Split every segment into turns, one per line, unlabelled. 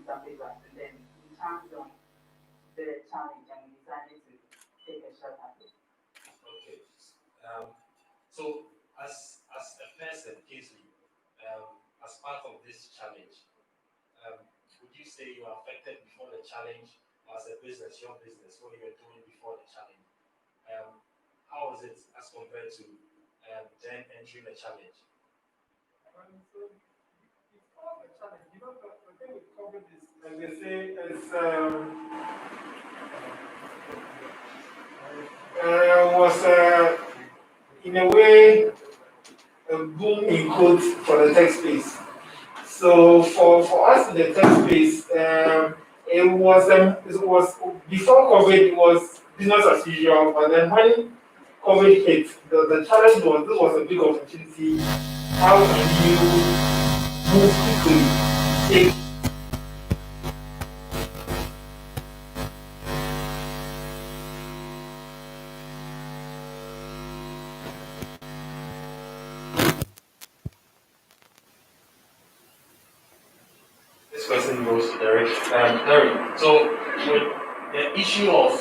some papers, and then we chanced on the challenge and we decided to take a shot at it.
Okay. So as a person, Kingsley, as part of this challenge, would you say you were affected before the challenge, or as a business, your business, what you were doing before the challenge? How was it as compared to then entering the challenge?
So before the challenge, the thing with COVID is, like they say, was in a way a boom in quotes for the tech space. So for us in the tech space, it was before COVID, it was business as usual. But then when COVID hit, the challenge was this was a big opportunity. How can you move quickly? Take
This question goes to Derek. Derek, so with the issue of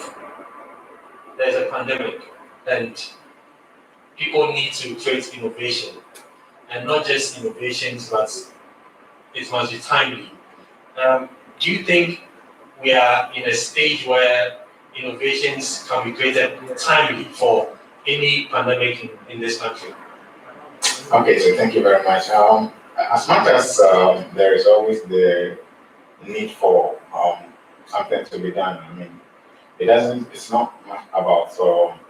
there's a pandemic and people need to create innovation, and not just innovations, but it must be timely. Do you think we are in a stage where innovations can be created timely for any pandemic in this country?
Okay, so thank you very much. As much as there is always the need for something to be done, I mean, it's not much about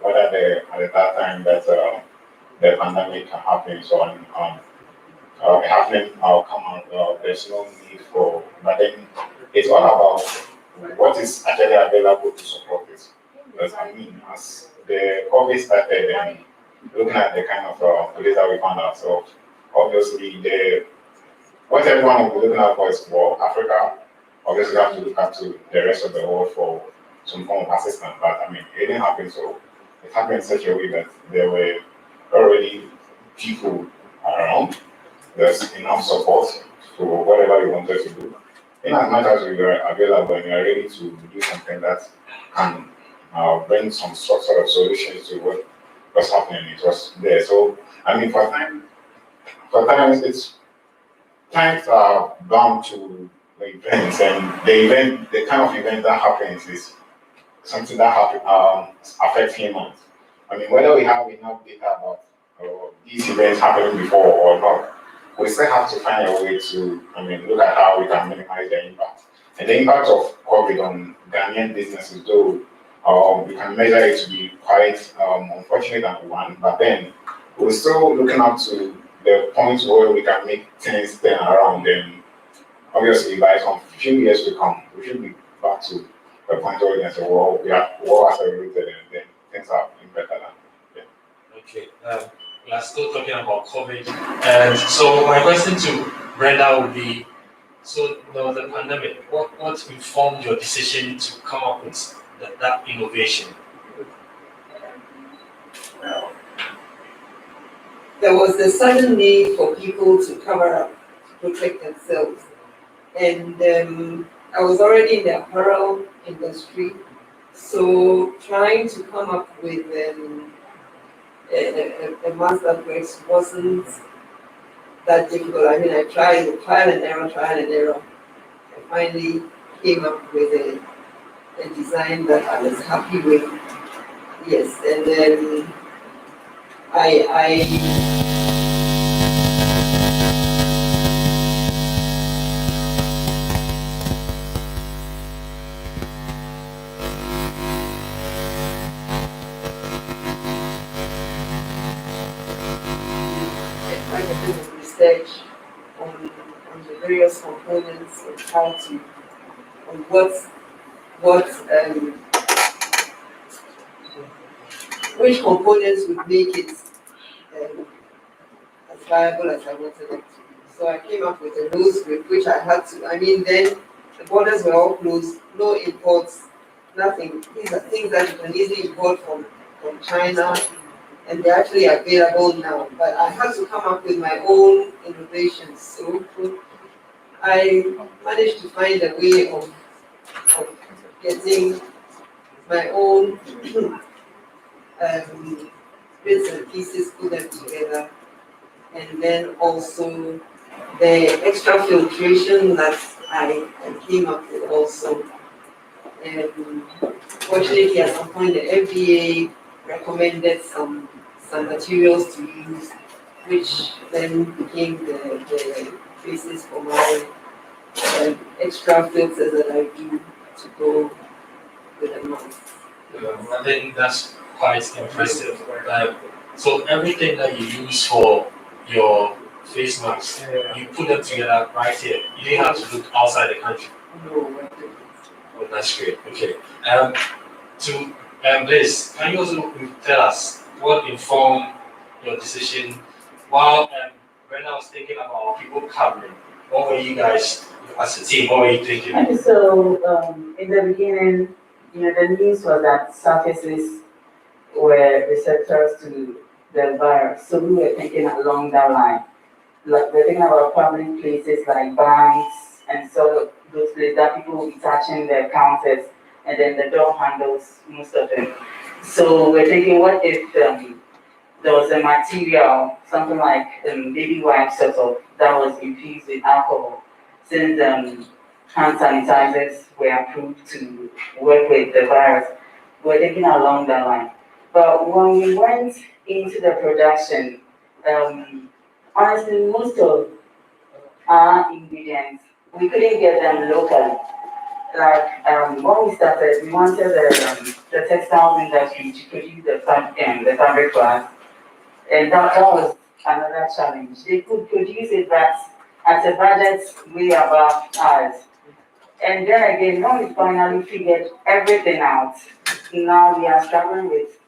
whether at that time that the pandemic happens or happening or come out, there's no need for, but then it's all about what is actually available to support it. Because I mean, as the COVID started and looking at the kind of police that we found ourselves, obviously what everyone will be looking at for is for Africa. Obviously, have to look up to the rest of the world for some form of assistance. But I mean, it didn't happen. So it happened in such a way that there were already people around. There's enough support for whatever you wanted to do. In as much as we were available and we are ready to do something that can bring some sort of solutions to what was happening, it was there. So I mean, for times times are bound to the events, and the kind of event that happens is something that affects humans. I mean, whether we have enough data about these events happening before or not, we still have to find a way to, look at how we can minimize the impact. And the impact of COVID on Ghanaian businesses, though, we can measure it to be quite unfortunate and one, but then we're still looking up to the point where we can make things turn around. And obviously, by some few years to come, we should be back to the point where we can say, well, we are well accelerated and then things are better than. Yeah.
Okay. We are still talking about COVID. And so my question to Brenda would be, so there was a pandemic. What informed your decision to come up with that innovation?
There was a sudden need for people to cover up, to protect themselves. And I was already in the apparel industry, so trying to come up with a mask that works wasn't that difficult. I mean, I tried trial and error. I finally came up with a design that I was happy with. Yes, and then I tried a bit of research on the various components of how to, on which components would make it as viable as I wanted it to be. So I came up with a loose grip, which I had to, then the borders were all closed, no imports, nothing. These are things that you can easily import from China, and they're actually available now. But I had to come up with my own innovations. So I managed to find a way of getting my own bits and pieces, put them together, and then also the extra filtration that I came up with also. Fortunately, at some point, the FDA recommended some materials to use, which then became the basis for my extra filters that I do to go with the mask.
I think that's quite impressive. So everything that you use for your face mask, you put them together right here. You didn't have to look outside the country.
No, I didn't.
Oh, that's great. Okay. To Liz, can you also tell us what informed your decision? While when I was thinking about people covering, what were you guys as a team? What were you thinking?
And so, in the beginning, the news was that surfaces were receptors to the virus. So we were thinking along that line. Like we're thinking about public places like banks and so those places that people will be touching their counters and then the door handles most of them. So we're thinking, what if there was a material, something like baby wipes sort of, that was infused with alcohol, since hand sanitizers were approved to work with the virus. We're thinking along that line. But when we went into the production, honestly, most of our ingredients, we couldn't get them locally. Like when we started, we wanted the textiles industry to produce the fabric for us. And that was another challenge. They could produce it, but at a budget way above ours. And then again, when we finally figured everything out, now we are struggling with,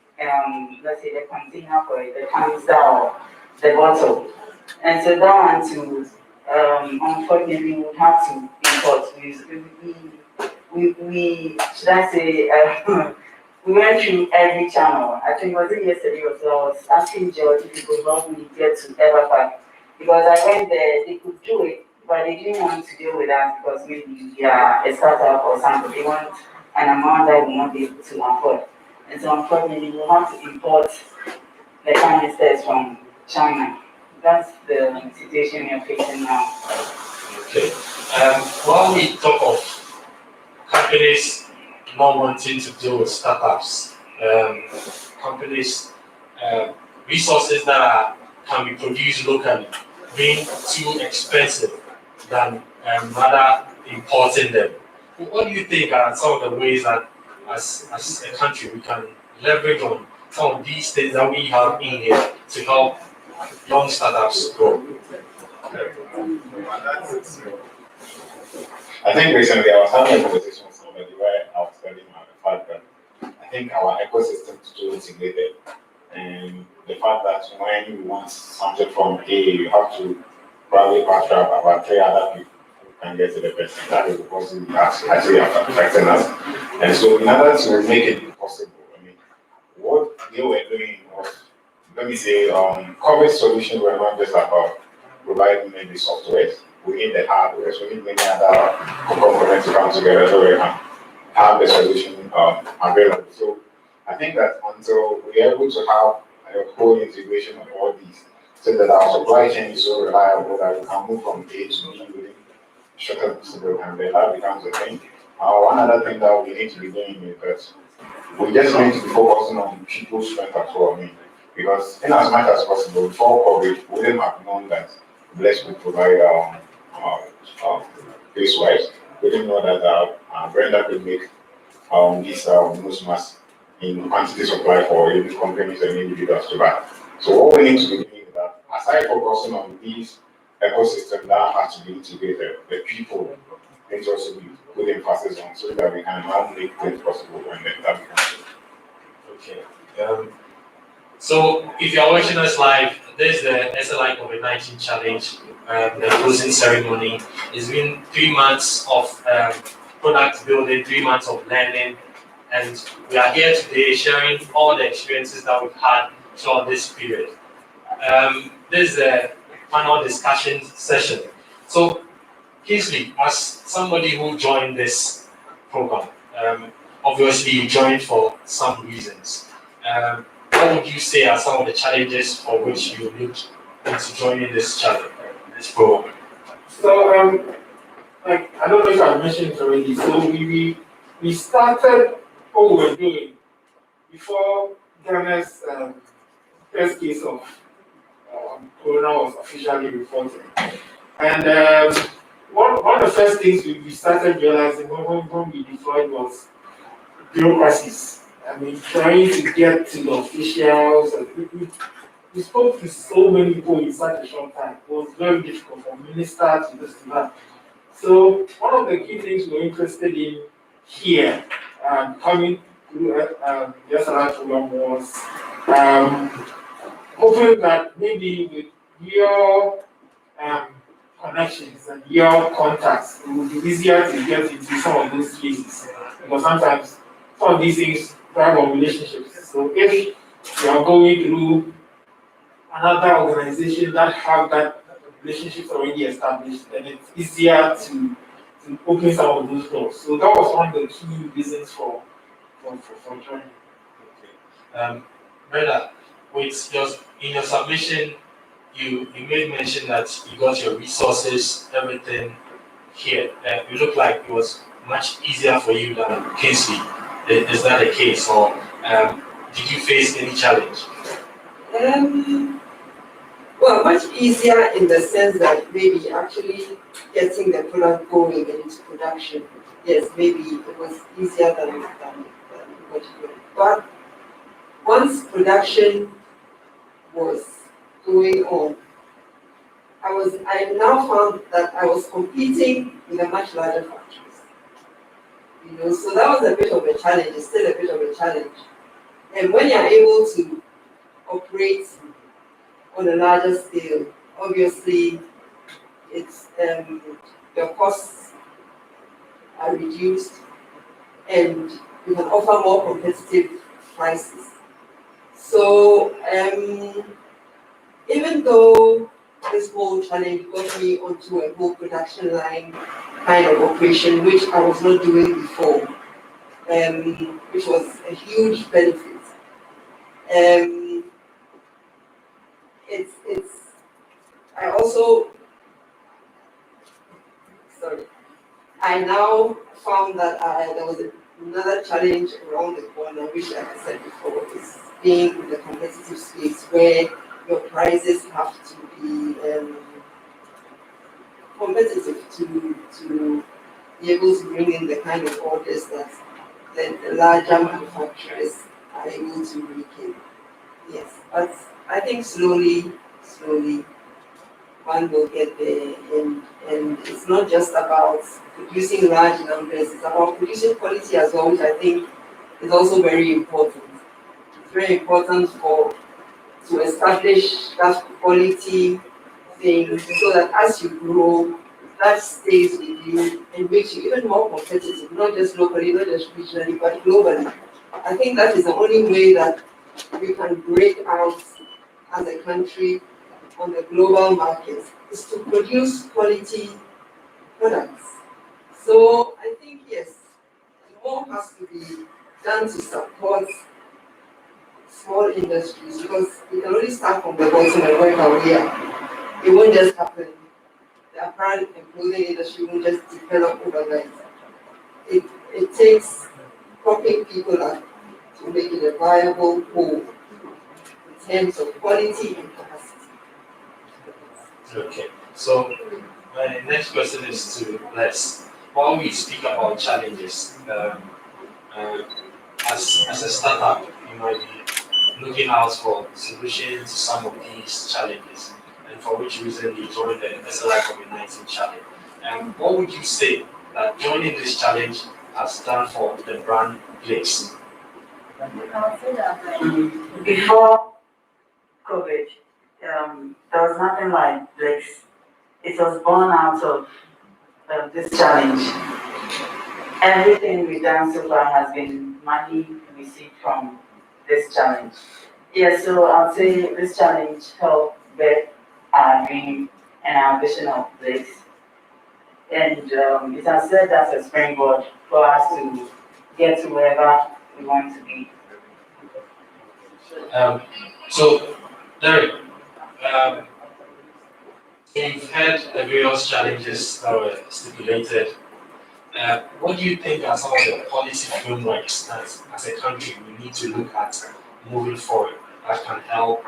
let's say, the container for it, the canister or the bottle. And so that one too, unfortunately, we would have to import. We should I say, we went through every channel. I think was it yesterday or so, I was asking George if he could help me get to Everpack. Because I went there, they could do it, but they didn't want to deal with us because maybe we are a startup or something. They want an amount that we will not be able to afford. And so unfortunately, we have to import the canisters from China. That's the situation we are facing now.
Okay. While we talk of companies not wanting to deal with startups, companies, resources that can be produced locally being too expensive than rather importing them. What do you think are some of the ways that as a country we can leverage on some of these things that we have in here to help young startups grow?
I think recently I was having a conversation with somebody where I was telling about the fact that I think our ecosystem is too integrated. And the fact that when you want something from A, you have to probably pass up about 3 other people who can get to the person. That is because that's actually affecting us. And so in order to make it possible, I mean, what they were doing was, let me say, COVID solutions were not just about providing maybe software. We need the hardware, so we need many other components to come together so we can have the solution available. So I think that until we're able to have a whole integration of all these, so that our supply chain is so reliable that we can move from A to B within shorter possible time, then that becomes a thing. One other thing that we need to be doing is that we just need to be focusing on people's strength as well. I mean, because in as much as possible, before COVID, we didn't have known that Bless would provide face wipes. We didn't know that Brenda could make these nose masks in quantity supply for even companies and individuals to buy. So what we need to be doing is that aside focusing on these ecosystems that have to be integrated, the people need to also be put emphasis on so that we can now make things possible when that becomes.
Okay. So if you're watching us live, this is the Sli Covid-19 challenge, the closing ceremony. It's been 3 months of product building, 3 months of learning, and we are here today sharing all the experiences that we've had throughout this period. This is a panel discussion session. So Kingsley, as somebody who joined this program, obviously you joined for some reasons. What would you say are some of the challenges for which you looked into joining this challenge, this program?
So, like, I don't know if I mentioned it already. So we started what we were doing before Ghana's first case of corona was officially reported. And one of the first things we started realizing when we deployed was bureaucracies. I mean, trying to get to the officials. We spoke to so many people in such a short time. It was very difficult for ministers to this to that. So one of the key things we're interested in here, coming through the SLR program was hoping that maybe with your um, connections and your contacts, it will be easier to get into some of those cases. Because sometimes some of these things drive on relationships. So if you are going through another organization that have that relationships already established, then it's easier to open some of those doors. So that was one of the key reasons for joining.
Okay. Brenda, in your submission, you made mention that you got your resources, everything here. It looked like it was much easier for you than Kingsley. Is that the case, or did you face any challenge?
Well, much easier in the sense that maybe actually getting the product going and into production. Yes, maybe it was easier than what you did. But once production was going on, I now found that I was competing with a much larger factories. So that was a bit of a challenge, it's still a bit of a challenge. And when you're able to operate on a larger scale, obviously it's your costs are reduced and you can offer more competitive prices. So even though this whole challenge got me onto a whole production line kind of operation, which I was not doing before, which was a huge benefit. I also, I now found that there was another challenge around the corner, which, like I said before, is being in the competitive space where your prices have to be competitive to be able to bring in the kind of orders that the larger manufacturers are able to bring in. Yes, but I think slowly, one will get there, and it's not just about producing large numbers, it's about producing quality as well, which I think is also very important. It's very important to establish that quality thing so that as you grow, that stays with you and makes you even more competitive, not just locally, not just regionally, but globally. I think that is the only way that we can break out as a country on the global market, is to produce quality products. So I think, yes, more has to be done to support small industries, because we can only start from the bottom and work our way up. It won't just happen. The apparel and clothing industry won't just develop overnight. It takes propping people up to make it a viable whole in terms of quality and capacity.
Okay, so my next question is to Les. While we speak about challenges, as a startup, you might be looking out for solutions to some of these challenges, and for which reason you joined the Sli Covid-19 challenge. What would you say that joining this challenge has done for the brand Place?
I'll say that before COVID, there was nothing like this. It was born out of this challenge. Everything we've done so far has been money received from this challenge. Yeah, so I'll say this challenge helped birth our dream and our vision of this. and it has served as a springboard for us to get to wherever we want to be.
So, Derek, we've had the various challenges that were stipulated. What do you think are some of the policy frameworks that, as a country, we need to look at moving forward that can help?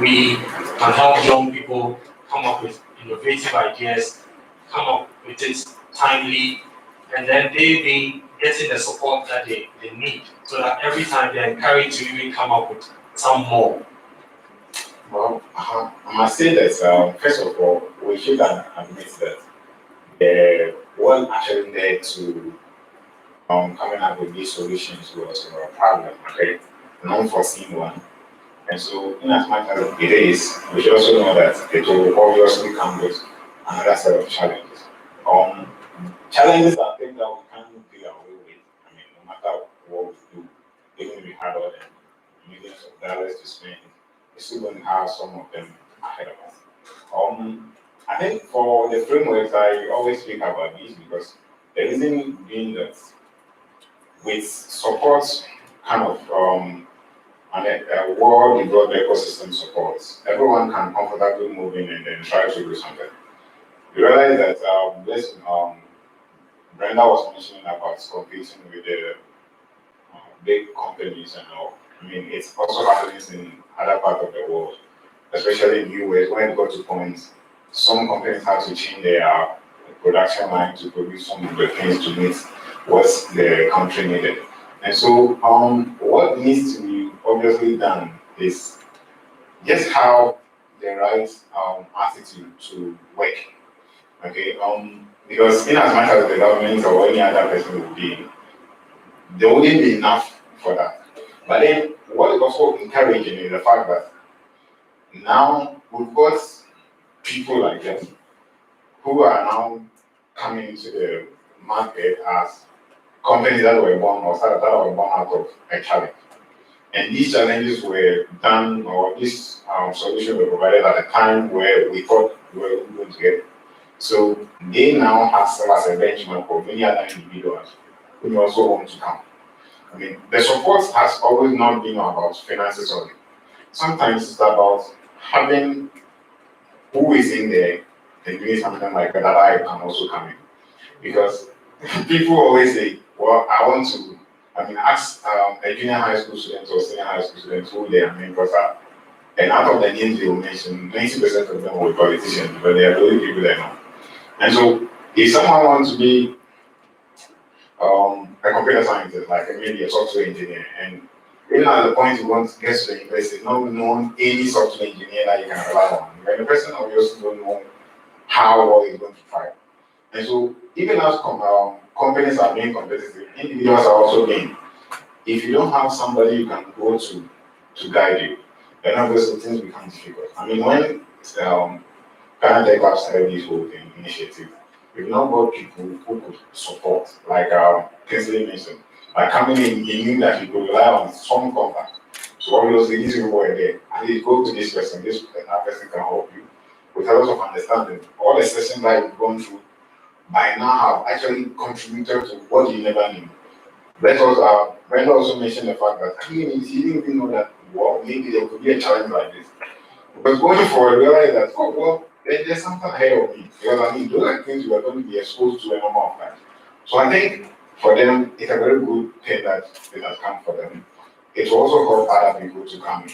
We can help young people come up with innovative ideas, come up with it timely, and then they be getting the support that they need, so that every time they're encouraged to even come up with some more.
Well, I must say that first of all, we should admit that the one actually there to coming up with these solutions was a problem, okay, an unforeseen one. And so, in as much as it is, we should also know that it will obviously come with another set of challenges. Challenges are things that we can't do away with. I mean, no matter what we do, even if we had all the millions of dollars to spend, we still going to have some of them ahead of us. I think for the frameworks, I always speak about these because the reason being that with support, kind of and a well-developed ecosystem supports, everyone can comfortably move in and then try to do something. You realize that Brenda was mentioning about competing with the big companies and all. I mean, it's also happening in other parts of the world, especially in US, when it got to points, some companies have to change their production line to produce some of the things to meet what the country needed. And so, what needs to be obviously done is just have the right attitude to work. Okay, because in as much as the government or any other person would be, there wouldn't be enough for that. But then, what is also encouraging is the fact that now we've got people like them who are now coming into the market as companies that were born or startups that were born out of a challenge. And these challenges were done, or these solutions were provided at a time where we thought we were going to get it. So they now have served as a benchmark for many other individuals who also want to come. I mean, the support has always not been about finances only. Sometimes it's about having who is in there and doing something like that I can also come in. Because people always say, well, ask a junior high school student or senior high school student who their mentors are. And out of the names they will mention, 90% of them will be politicians, but they are the only people they know. And so, if someone wants to be a computer scientist, like maybe a software engineer, and even at the point you want to get to the university, not knowing any software engineer that you can rely on, then the person obviously don't know how well he's going to try. And so, even as companies are being competitive, individuals are also being. If you don't have somebody you can go to guide you, then obviously things become difficult. I mean, when Ghana Tech Lab started this whole thing, initiative, we've now got people who could support, like Kingsley mentioned. Like coming in, he knew that he could rely on some contact. So obviously these people were there. And he go to this person that person can help you. With a lot of understanding. All the sessions that you've gone through by now have actually contributed to what you never knew. Brenda also mentioned the fact that he didn't even know that, well, maybe there could be a challenge like this. But going forward, realize that, oh, well, there's something ahead of me. Because I mean, those are things we are going to be exposed to a number of times. So I think for them, it's a very good thing that it has come for them. It will also help other people to come in.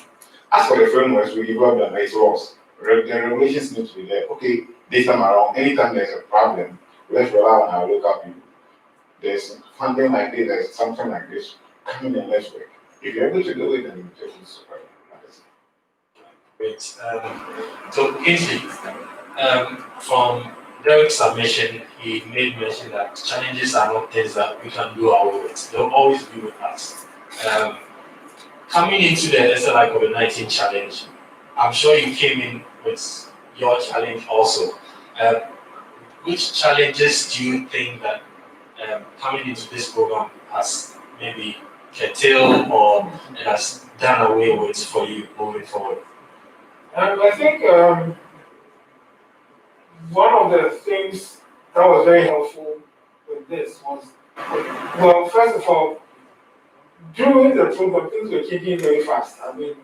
As for the frameworks, we developed them, it's laws. The regulations need to be there. Okay, this time around, anytime there's a problem, let's rely on our local people. There's funding like this, there's something like this, come in and let's work. If you're able to do it, then you take it super.
Great. So, Kingsley, from Derek's submission, he made mention that challenges are not things that we can do away with. They'll always be with us. Coming into the SLI COVID-19 challenge, I'm sure you came in with your challenge also. Which challenges do you think that coming into this program has maybe curtailed or has done away with for you moving forward?
I think one of the things that was very helpful with this was, well, first of all, during the program, things were changing very fast. I mean,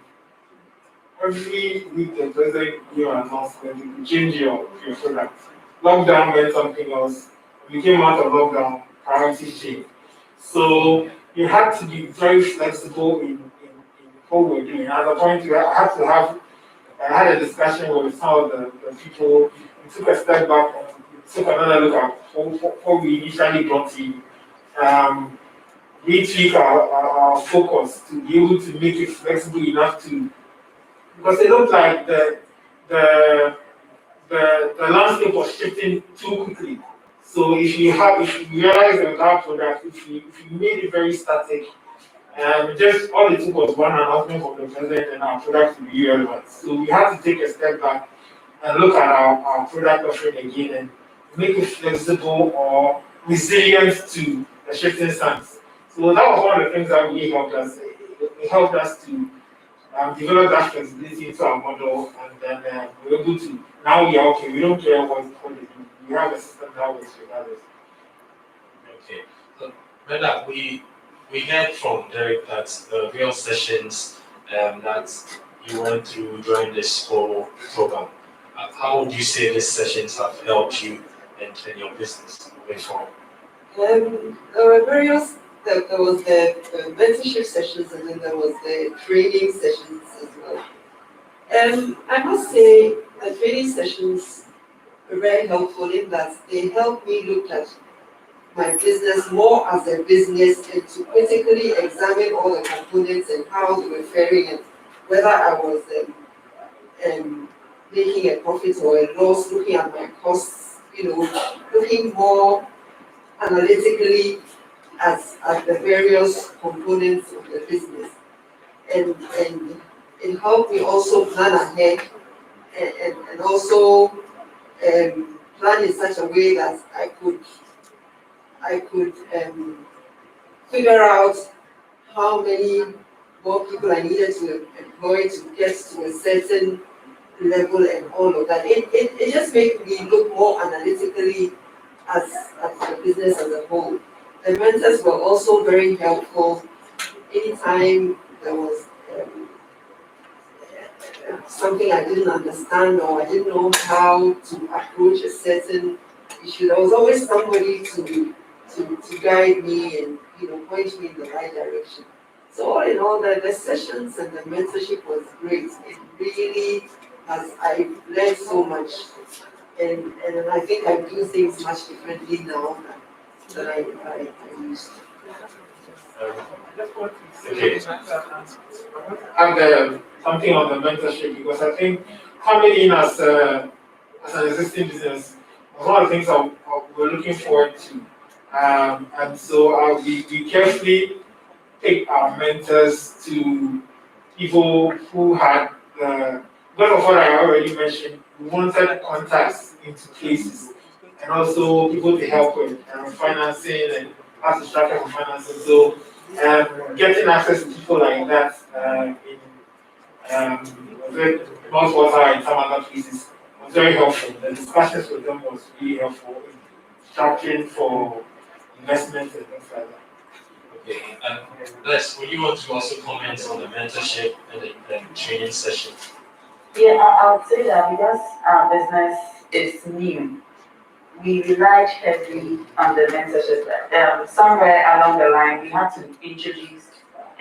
every week the president gave an announcement, you could change your product. Lockdown meant something else. We came out of lockdown, priorities changed. So you had to be very flexible in what we were doing. At the point, I had a discussion with some of the people. We took a step back and we took another look at what we initially brought in. Retweak our focus to be able to make it flexible enough to, because it looked like the the landscape was shifting too quickly. So if you realize that our product, if you made it very static, just all it took was one announcement from the president and our product to be relevant. So we had to take a step back and look at our product offering again and make it flexible or resilient to the shifting sands. So that was one of the things that really helped us. It helped us to develop that flexibility into our model, and then we're able to, now we are okay, we don't care what they do. We have a system that works regardless.
Okay. So, Brenda, we heard from Derek that the real sessions that you went through during this whole program, how would you say these sessions have helped you and your business moving forward?
There were various, there was the mentorship sessions and then there was the training sessions as well. I must say the training sessions were very helpful in that they helped me look at my business more as a business and to critically examine all the components and how they were faring and whether I was making a profit or a loss, looking at my costs, looking more analytically at the various components of the business. And it helped me also plan ahead and also plan in such a way that I could figure out how many more people I needed to employ to get to a certain level and all of that. It just made me look more analytically at the business as a whole. The mentors were also very helpful. Anytime there was something I didn't understand or I didn't know how to approach a certain issue, there was always somebody to guide me and point me in the right direction. So all in all, the sessions and the mentorship was great. It really I learned so much, and I think I do things much differently now than I used to.
Okay.
And something on the mentorship, because I think coming in as an existing business was one of the things we're looking forward to. And so we carefully pick our mentors to people who had because of what I already mentioned, we wanted contacts into places and also people to help with financing and how to structure for financing. So getting access to people like that in Northwater and some other places was very helpful. The discussions with them was really helpful in structuring for investments and things like that.
Okay. Les, would you want to also comment on the mentorship and the training session?
Yeah, I would say that because our business is new, we relied heavily on the mentorship. Somewhere along the line, we had to introduce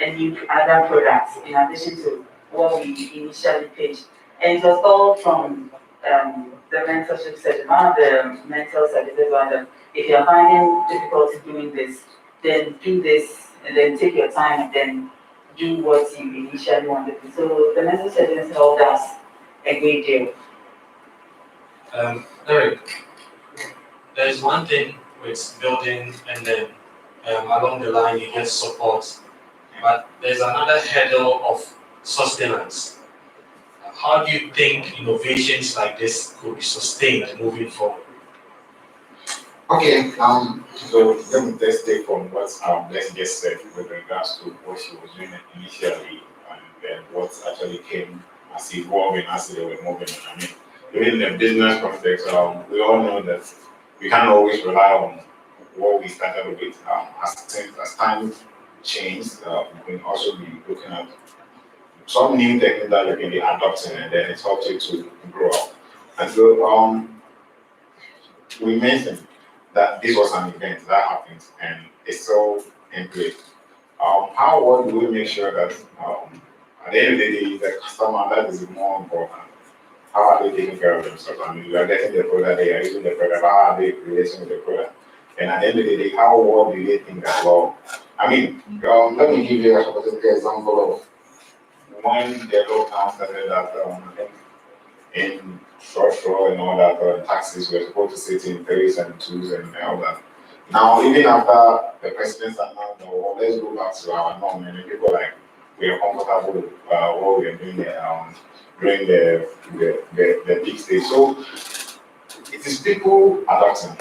a new other products in addition to what we initially pitched. And it was all from the mentorship session. One of the mentor services was, if you're finding difficulty doing this, then do this, and then take your time, and then do what you initially wanted to. So the mentor sessions helped us a great deal.
Eric, there's one thing with building and then along the line you get support, but there's another hurdle of sustenance. How do you think innovations like this could be sustained moving forward?
Okay, so let me just take from what Les just said with regards to what she was doing initially and then what actually came as evolving as they were moving on. I mean, within the business context, we all know that we can't always rely on what we started with. As time changed, we can also be looking at some new technique that you can be adopting, and then it helps you to grow up. And so we mentioned that this was an event that happened and it's so in place. What do we make sure that at the end of the day, the customer, that is more important. How are they taking care of themselves? I mean, you are getting the product, they are using the product, how are they relating with the product? And at the end of the day, how well do they think as well? I mean, let me give you a specific example of when the lockdown started that I think in short and all that, taxis were supposed to sit in threes and twos and all that. Now, even after the president announced, well, let's go back to our norm, and people like, we are comfortable with what we are doing during the peak stage. So, it is people adapting.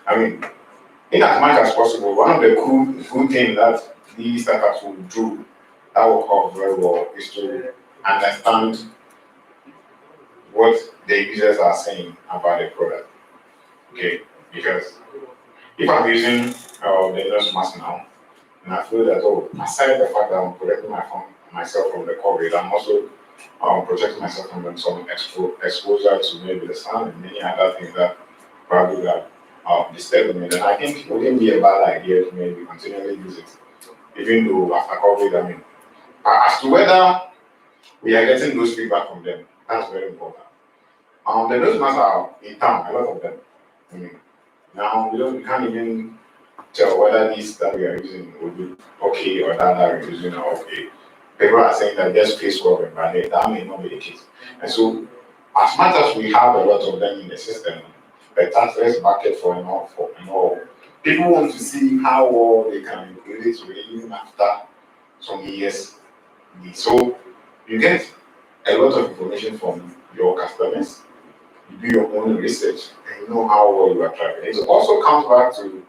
I mean, in as much as possible, one of the good things that these startups will do that will help very well is to understand what the users are saying about the product. Okay, because if I'm using the nose mask now, and I feel that, oh, aside the fact that I'm protecting myself from the COVID, I'm also protecting myself from some exposure to maybe the sun and many other things that probably are disturbing me. Then I think it wouldn't be a bad idea to maybe continually use it, even though after COVID, I mean, as to whether we are getting those feedback from them, that's very important. The nose masks are in town, a lot of them. I mean, now we can't even tell whether this that we are using will be okay or that we're using are okay. People are saying that there's face swapping, but that may not be the case. And so, as much as we have a lot of them in the system, the taxless bucket for and all, people want to see how well they can include it even after some years. So, you get a lot of information from your customers. You do your own research and you know how well you are traveling. It also comes back to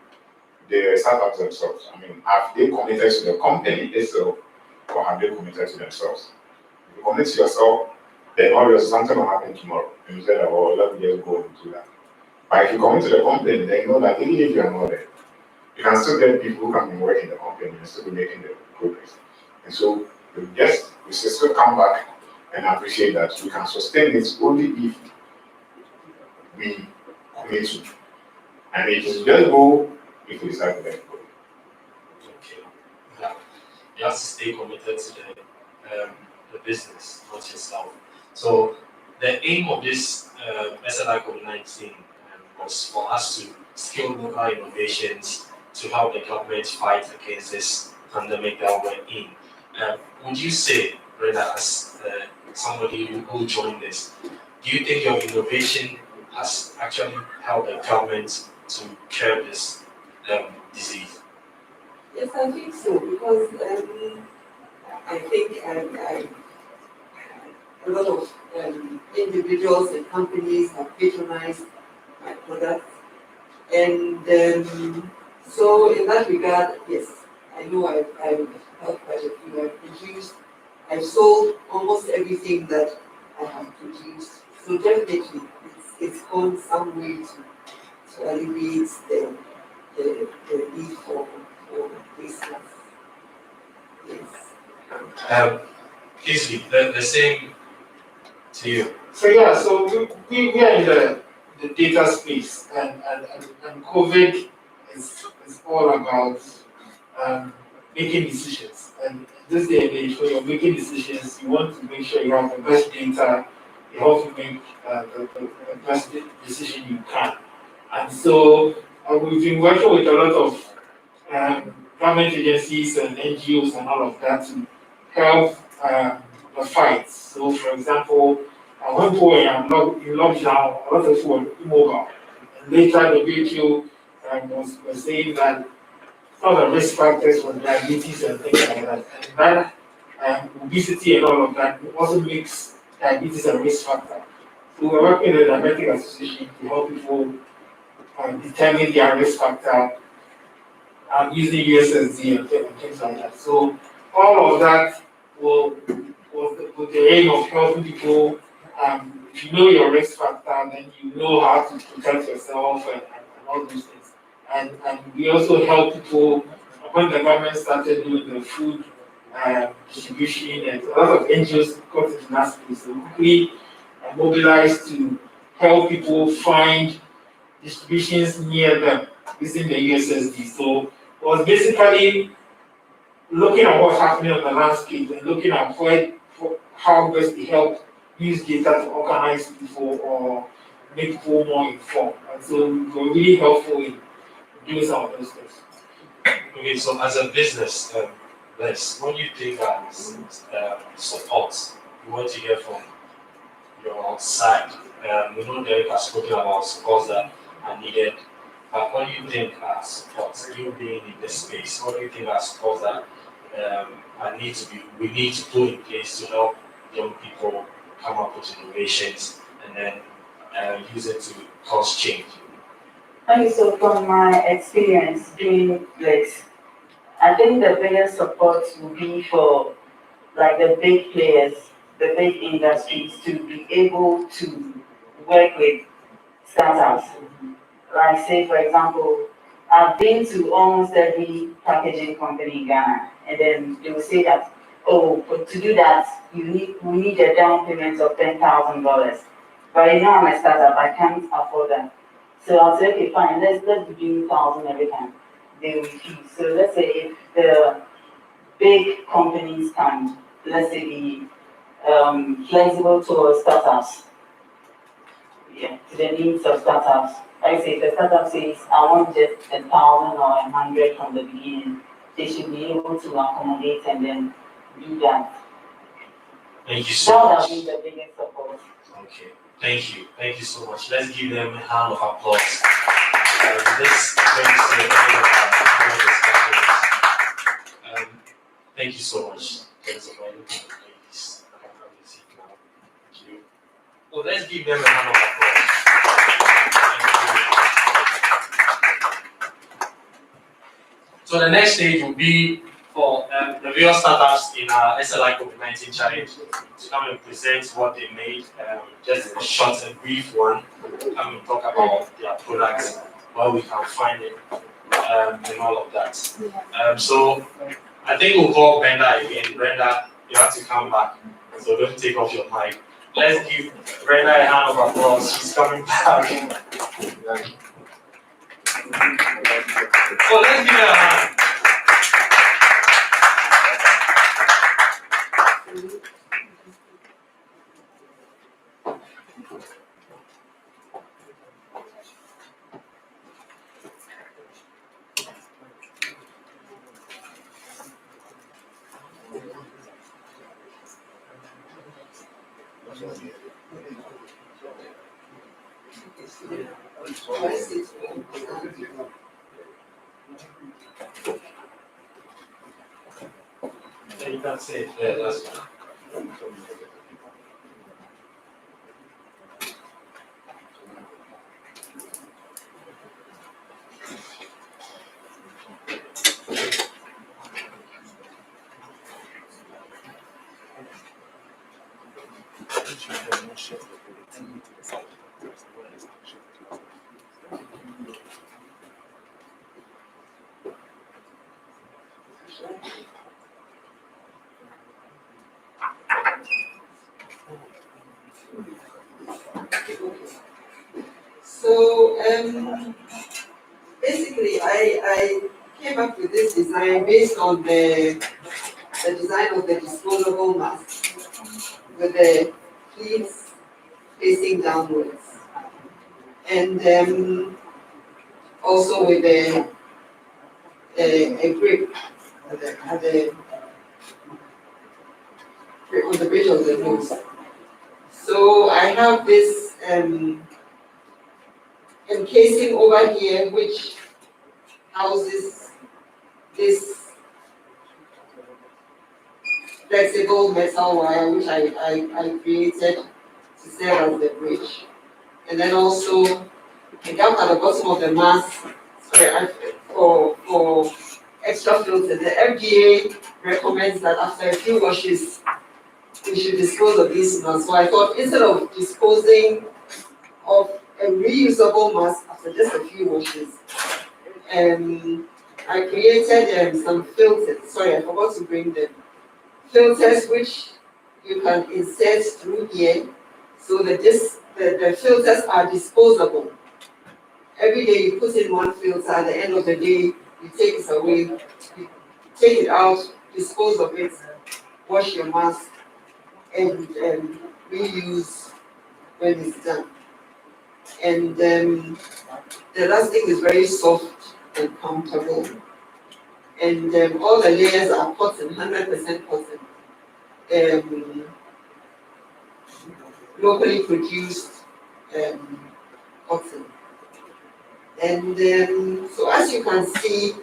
the startups themselves. I mean, have they committed to the company itself or have they committed to themselves? If you commit to yourself, then obviously something will happen tomorrow. And you say that, well, let me just go and do that. But if you commit to the company, then you know that even if you are not there, you can still get people who come and work in the company and still be making the progress. And so we should still come back and appreciate that we can sustain it only if we commit to. And it is just go if we decide to let go.
Okay. Yeah. You have to stay committed to the business, not yourself. So the aim of this Sli Covid-19 was for us to scale local innovations to help the government fight against this pandemic that we're in. Would you say, Brenda, as somebody who joined this, do you think your innovation has actually helped the government to curb this disease?
Yes, I think so, because I think a lot of individuals and companies have patronized my products. And so in that regard, yes, I know I've helped quite a few. I've sold almost everything that I have produced. So definitely, it's gone some way to alleviate the need for this. Yes.
Easily, the same to you.
So yeah, so we are in the data space, and COVID is all about making decisions. And this day and age, when you're making decisions, you want to make sure you have the best data. You have to make the best decision you can. And so we've been working with a lot of government agencies and NGOs and all of that to help the fight. So, for example, when people were in lockdown, a lot of people were immobile. And later, the WHO was saying that some of the risk factors for diabetes and things like that. And that obesity and all of that also makes diabetes a risk factor. So, we're working with the Diabetic Association to help people determine their risk factor using USSD and things like that. So, all of that with the aim of helping people. If you know your risk factor, then you know how to protect yourself and all those things. And we also help people when the government started doing the food distribution, and a lot of NGOs got into that space. So we mobilized to help people find distributions near them using the USSD. So it was basically looking at what's happening on the landscape and looking at how best to help use data to organize people or make people more informed. And so we were really helpful in doing some of those things.
Okay, so as a business, Les, what do you think are support you want to get from your side? We know Derek has spoken about supports that are needed, but what do you think are supports? You being in this space, what do you think are supports that we need to put in place to help young people come up with innovations and then use it to cause change?
Okay, so from my experience doing this, I think the biggest support would be for like the big players, the big industries to be able to work with startups. Like say for example, I've been to almost every packaging company in Ghana, and then they will say that, oh, but to do that, we need a down payment of $10,000. But you know I'm a startup, I can't afford that. So I'll say, okay, fine, let's do 1,000 every time. They will refuse. So let's say if the big companies can, let's say, be flexible towards startups, yeah, to the needs of startups. Like I say, if a startup says, I want just 1,000 or 100 from the beginning, they should be able to accommodate and then do that.
Thank you so
That
much.
would be the biggest support.
Okay, thank you so much. Let's give them a hand of applause. This brings to the end of our panel discussions. Thank you so much. Thanks for ladies. I can have a seat now. Thank you. Well, let's give them a hand of applause. So the next stage will be for the real startups in our Sli Covid-19 challenge to come and present what they made, just a short and brief one, come and talk about their products, where we can find it, and all of that. So I think we'll call Brenda again. Brenda, you have to come back, so don't take off your mic. Let's give Brenda a hand of applause. She's coming back. So let's give her a hand. Yeah, you can say it. Yeah, that's fine.
So basically, I came up with this design based on the design of the disposable mask with the pleats facing downwards, and also with a grip on the bridge of the nose. So I have this encasing over here, which houses this flexible metal wire, which I created to serve as the bridge. And then also a gap at the bottom of the mask for extra filter. The FDA recommends that after a few washes, we should dispose of these masks. So I thought instead of disposing of a reusable mask after just a few washes. I created some filters. Sorry, I forgot to bring them. Filters which you can insert through here, so that the filters are disposable. Every day you put in one filter, at the end of the day, you take it away, you take it out, dispose of it, wash your mask, and reuse when it's done. And the elastic is very soft and comfortable. And all the layers are cotton, 100% cotton. Locally produced cotton. And so as you can see,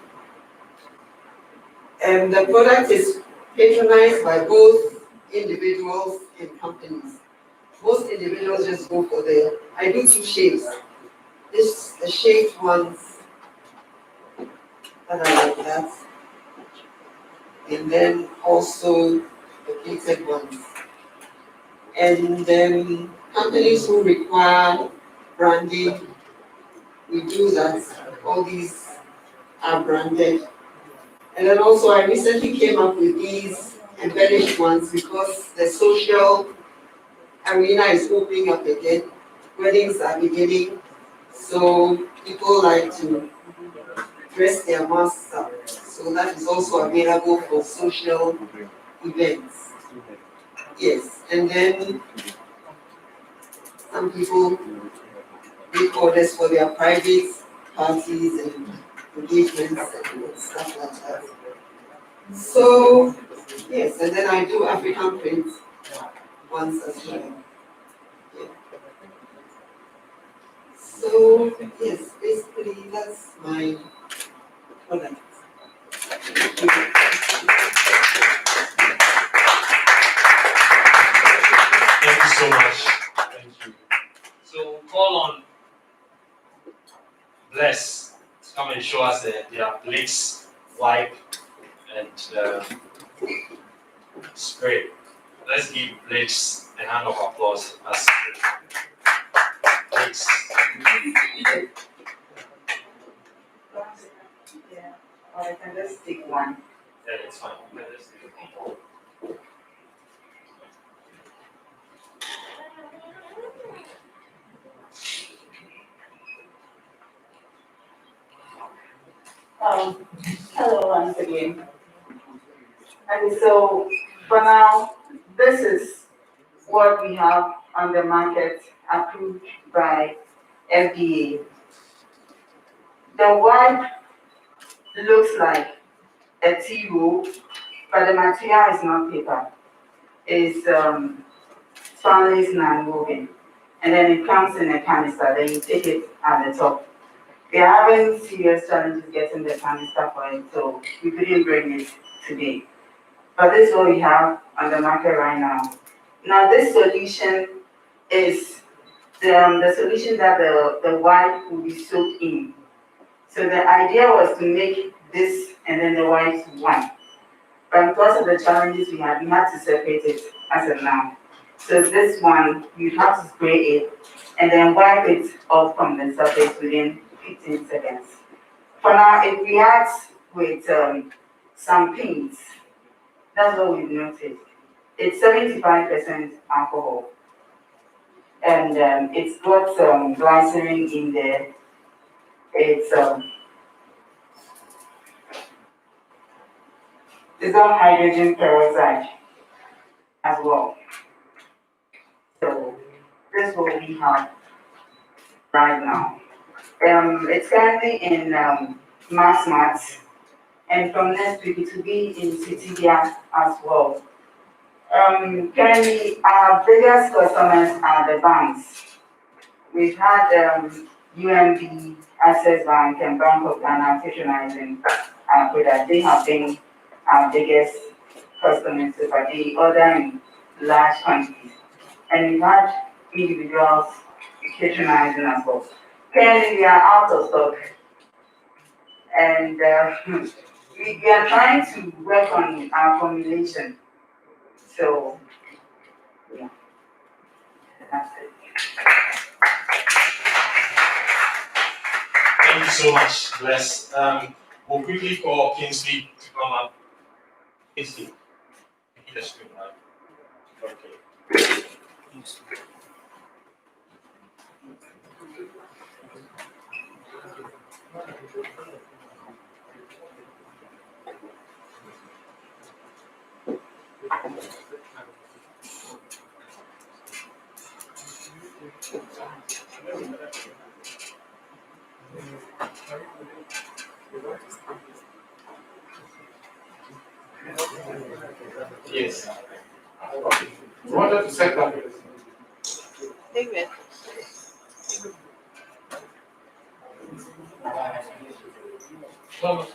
the product is patronized by both individuals and companies. Most individuals just go for I do two shapes. The shaped ones that are like that, and then also the pleated ones. And companies who require branding, we do that. All these are branded. And then also I recently came up with these embellished ones because the social arena is opening up again. Weddings are beginning, so people like to dress their masks up. So that is also available for social events. Yes, and then some people make orders for their private parties and engagements and stuff like that. So, yes, and then I do African print once as well. Yeah. So, yes, basically that's my product. Thank you.
Thank you so much. Thank you. So call on Bless to come and show us their plates, wipe, and spray. Let's give Bless a hand of applause as plates.
Yeah, or I can just take one.
Yeah, it's fine. Let's do it.
Hello once again. And so for now, this is what we have on the market approved by FDA. The wipe looks like a tea roll, but the material is not paper. It's Stanley's non-woven. And then it comes in a canister, then you take it at the top. We are having serious challenges getting the canister for it, so we couldn't bring it today. But this is what we have on the market right now. Now this solution is the solution that the white will be soaked in. So the idea was to make this and then the white one. But because of the challenges we had to separate it as of now. So this one, you have to spray it and then wipe it off from the surface within 15 seconds. For now, it reacts with some paints. That's what we've noticed. It's 75% alcohol. And it's got some glycerin in there. It's got hydrogen peroxide as well. So this is what we have right now. It's currently in mass mats, and from next week it will be in Citibia as well. Currently, our biggest customers are the banks. We've had UMB, Access Bank, and Bank of Ghana patronizing our product. They have been our biggest customers, but they order in large quantities. And we've had individuals patronizing as well. Currently, we are out of stock, and we are trying to work on our formulation. So, yeah, that's it.
Thank you so much, Bless. We'll quickly call Kingsley to come up. Kingsley, you need a screen, right? Okay. Yes. You wanted to set up.
Amen.
No,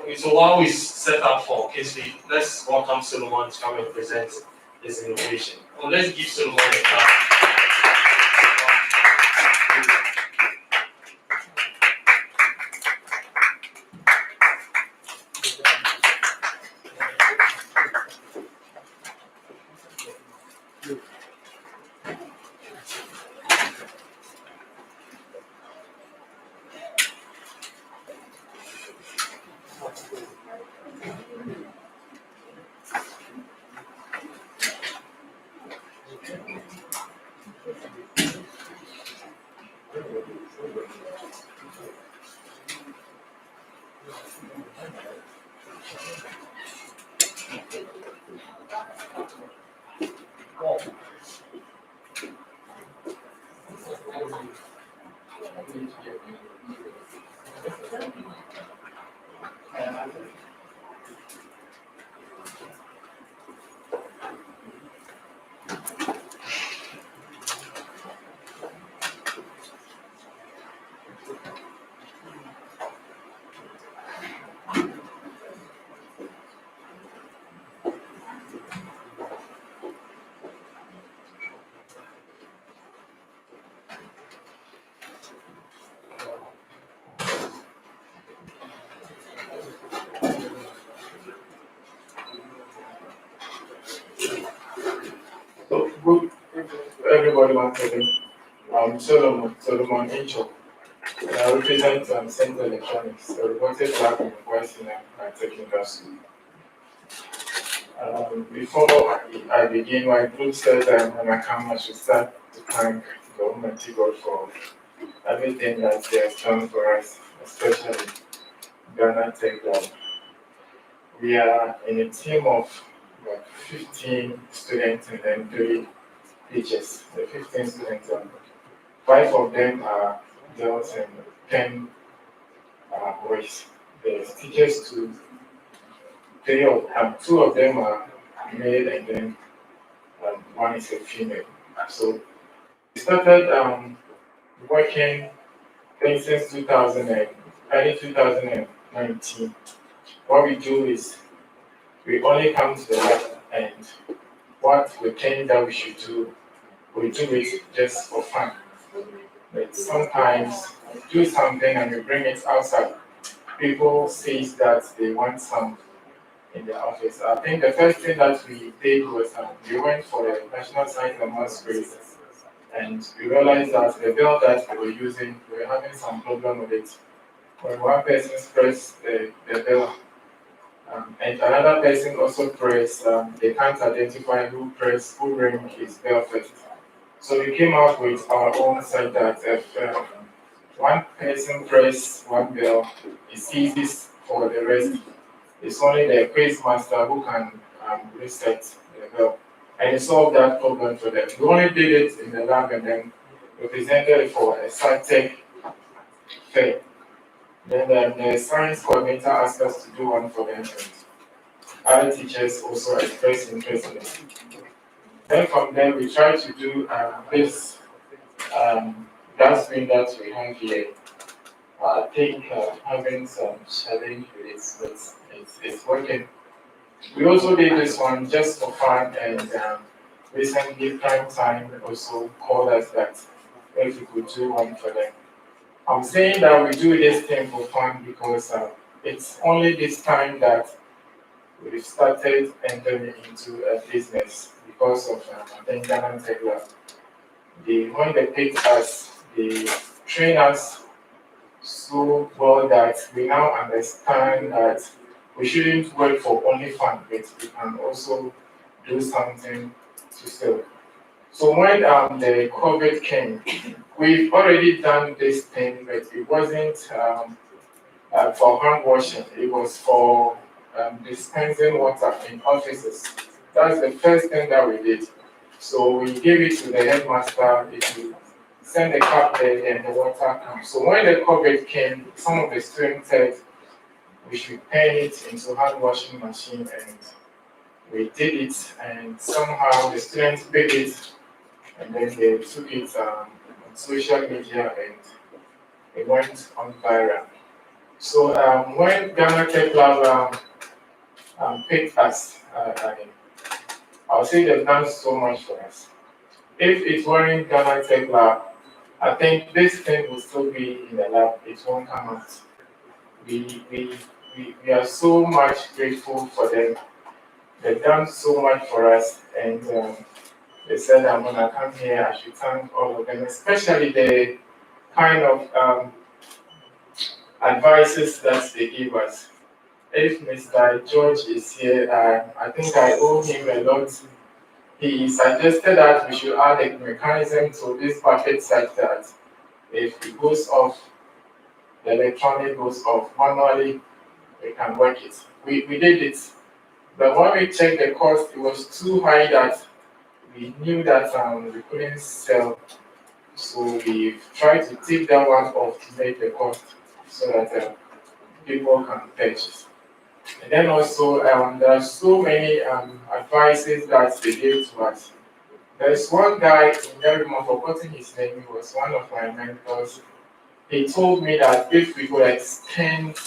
okay, so while we set up for Kingsley, let's welcome Solomon to come and present his innovation. Well, let's give Solomon a clap.
So good everybody once again. Solomon Angel. I represent Center Electronics, a robotic lab in Voice in my technical school. Before I begin, my group said when I come, I should start to thank the Almighty God for everything that He has done for us, especially Ghana Tech Lab. We are in a team of like 15 students and then 3 teachers. The 15 students, 5 of them are girls and 10 are boys. The teachers to 2 of them are male and then 1 is a female. So we started working since 2019. What we do is we only come to the lab and what we think that we should do, we do it just for fun. But sometimes we do something and we bring it outside. People say that they want some in the office. I think the first thing that we did was we went for the National Science and Maths quiz, and we realized that the bell that we were using, we were having some problem with it. When one person pressed the bell, and another person also pressed, they can't identify who rang his bell first. So we came up with our own site that if one person press one bell, it's easy for the rest. It's only the quiz master who can reset the bell. And it solved that problem for them. We only did it in the lab and then we presented it for a SciTech fair. Then the science coordinator asked us to do one for them, and other teachers also expressed interest in it. Then from there, we tried to do this dustbin that we have here. I think having some challenge with it, but it's working. We also did this one just for fun, and recently Prime Time also called us that if we could do one for them. I'm saying that we do this thing for fun because it's only this time that we've started entering into a business because of I think Ghana Tech Lab. When they picked us, they train us so well that we now understand that we shouldn't work for only fun, but we can also do something to sell. So when the COVID came, we've already done this thing, but it wasn't for hand washing. It was for dispensing water in offices. That's the first thing that we did. So we gave it to the headmaster. If you send the cup there and the water comes. So when the COVID came, some of the students said we should turn it into hand washing machine, and we did it. And somehow the students picked it, and then they took it on social media, and it went on viral. So when Ghana Tech Lab picked us, I'll say they've done so much for us. If it weren't Ghana Tech Lab, I think this thing will still be in the lab. It won't come out. We are so much grateful for them. They've done so much for us, and they said that when I come here, I should thank all of them, especially the kind of advices that they give us. If Mr. George is here, I think I owe him a lot. He suggested that we should add a mechanism to this bucket such that if it goes off, the electronic goes off manually, we can work it. We did it, but when we checked the cost, it was too high that we knew that we couldn't sell. So we tried to take that one off to make the cost so that people can purchase. And then also, there are so many advices that they gave to us. There's one guy in Derry, I've forgotten his name, he was one of my mentors. He told me that if we could extend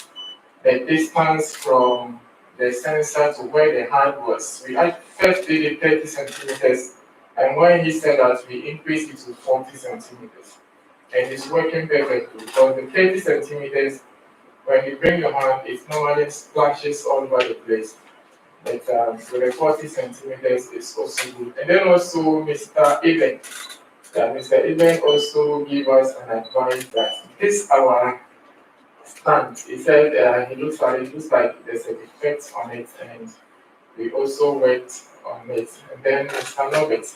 the distance from the sensor to where the hand was, we had first did it 30 centimeters, and when he said that we increased it to 40 centimeters. And it's working perfectly because the 30 centimeters, when you bring your hand, it normally splashes all over the place. But so the 40 centimeters is also good. And then also Mr. Eben. Mr. Eben also gave us an advice that this our stand. He said it looks like there's a defect on it, and we also worked on it. And then Mr. Norbert.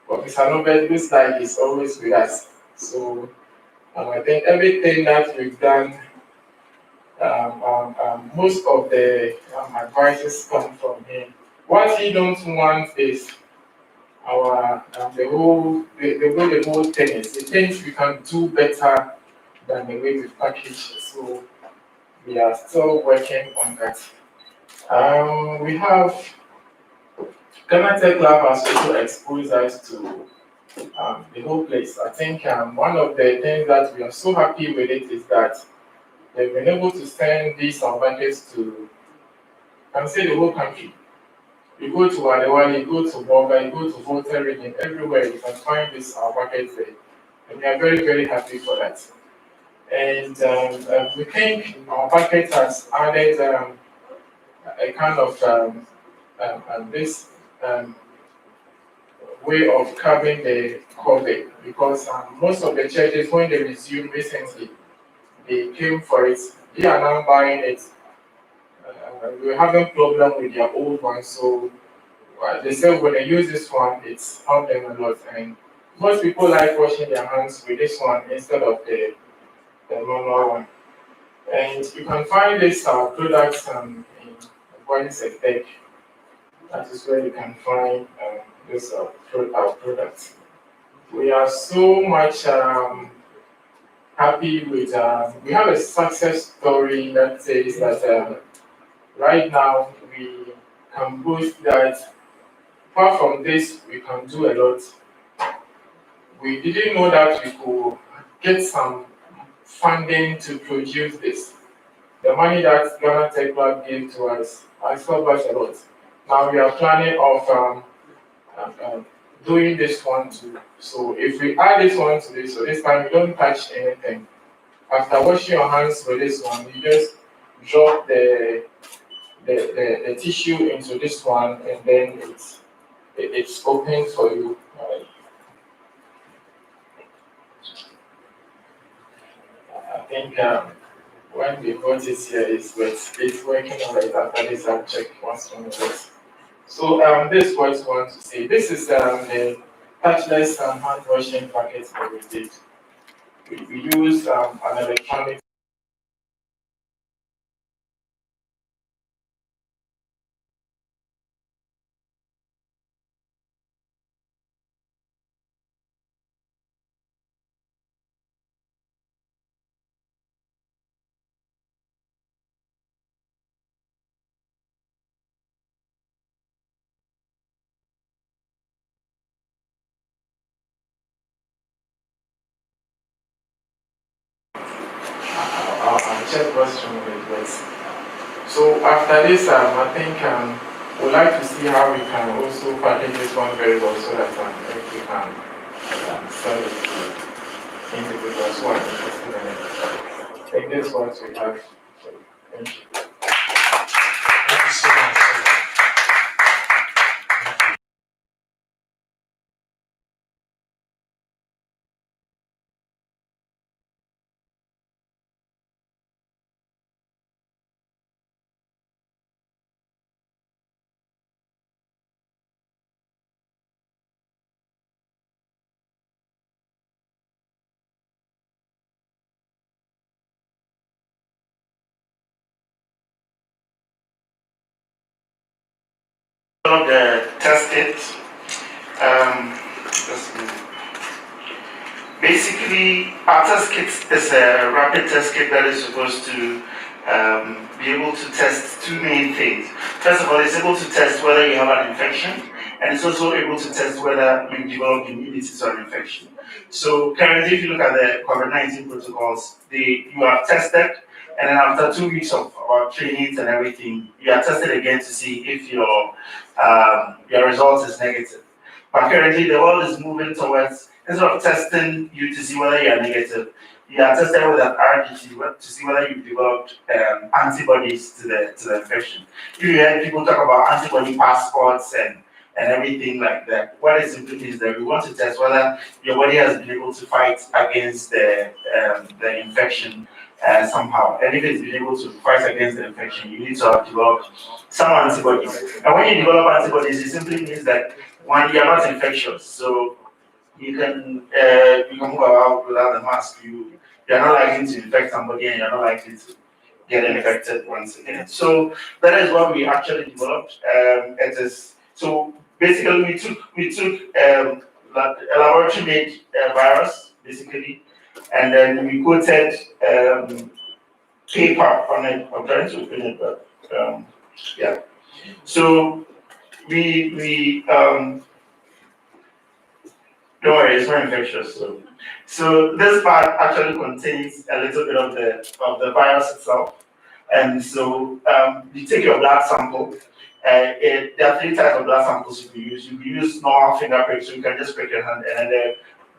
But Mr. Norbert looks like he's always with us. So I think everything that we've done, most of the advices come from him. What he don't want is our the way the whole thing is. He thinks we can do better than the way we package it. So we are still working on that. We have Ghana Tech Lab has also exposed us to the whole place. I think one of the things that we are so happy with it is that they've been able to send these buckets to, I can say, the whole country. You go to Adewale, you go to Boga, you go to Volta region, everywhere you can find these buckets there. And we are very, very happy for that. And we think our bucket has added a kind of this way of curbing the COVID because most of the churches, when they resumed recently, they came for it. They are now buying it. We were having problem with their old one, so they said when they use this one, it's helped them a lot. And most people like washing their hands with this one instead of the normal one. And you can find this products in Boys Tech. That is where you can find this our products. We are so much happy with, we have a success story that says that right now we can boast that apart from this, we can do a lot. We didn't know that we could get some funding to produce this. The money that Ghana Tech Lab gave to us has helped us a lot. Now we are planning of doing this one too. So if we add this one to this, so this time you don't touch anything. After washing your hands with this one, you just drop the tissue into this one, and then it's open for you. I think when we got it here, it's working all right. After this, I'll check what's wrong with it. So this is what I want to say. This is the touchless hand washing packet that we did. We use an electronic. I'll check what's wrong with it. So after this, I think we'd like to see how we can also package this one very well so that if we can sell it to individuals who are interested in it. I think this is what we have. Thank you.
Thank you so much.
The test kit. Basically, our test kit is a rapid test kit that is supposed to be able to test two main things. First of all, it's able to test whether you have an infection, and it's also able to test whether you develop immunity to an infection. So currently, if you look at the COVID-19 protocols, you are tested, and then after 2 weeks of trainings and everything, you are tested again to see if your result is negative. But currently, the world is moving towards, instead of testing you to see whether you are negative, you are tested with an RDT to see whether you've developed antibodies to the infection. If you heard people talk about antibody passports and everything like that, what it simply means that we want to test whether your body has been able to fight against the infection somehow. And if it's been able to fight against the infection, you need to have developed some antibodies. And when you develop antibodies, it simply means that one, you are not infectious, so you can move about without the mask. You're not likely to infect somebody, and you're not likely to get infected once again. So that is what we actually developed. It is so basically we took a laboratory made virus basically, and then we coated paper on it. I'm trying to open it, but yeah. So we don't worry, it's not infectious. So this part actually contains a little bit of the virus itself. And so you take your blood sample. There are 3 types of blood samples you can use. You can use normal finger prick, so you can just prick your hand, and then the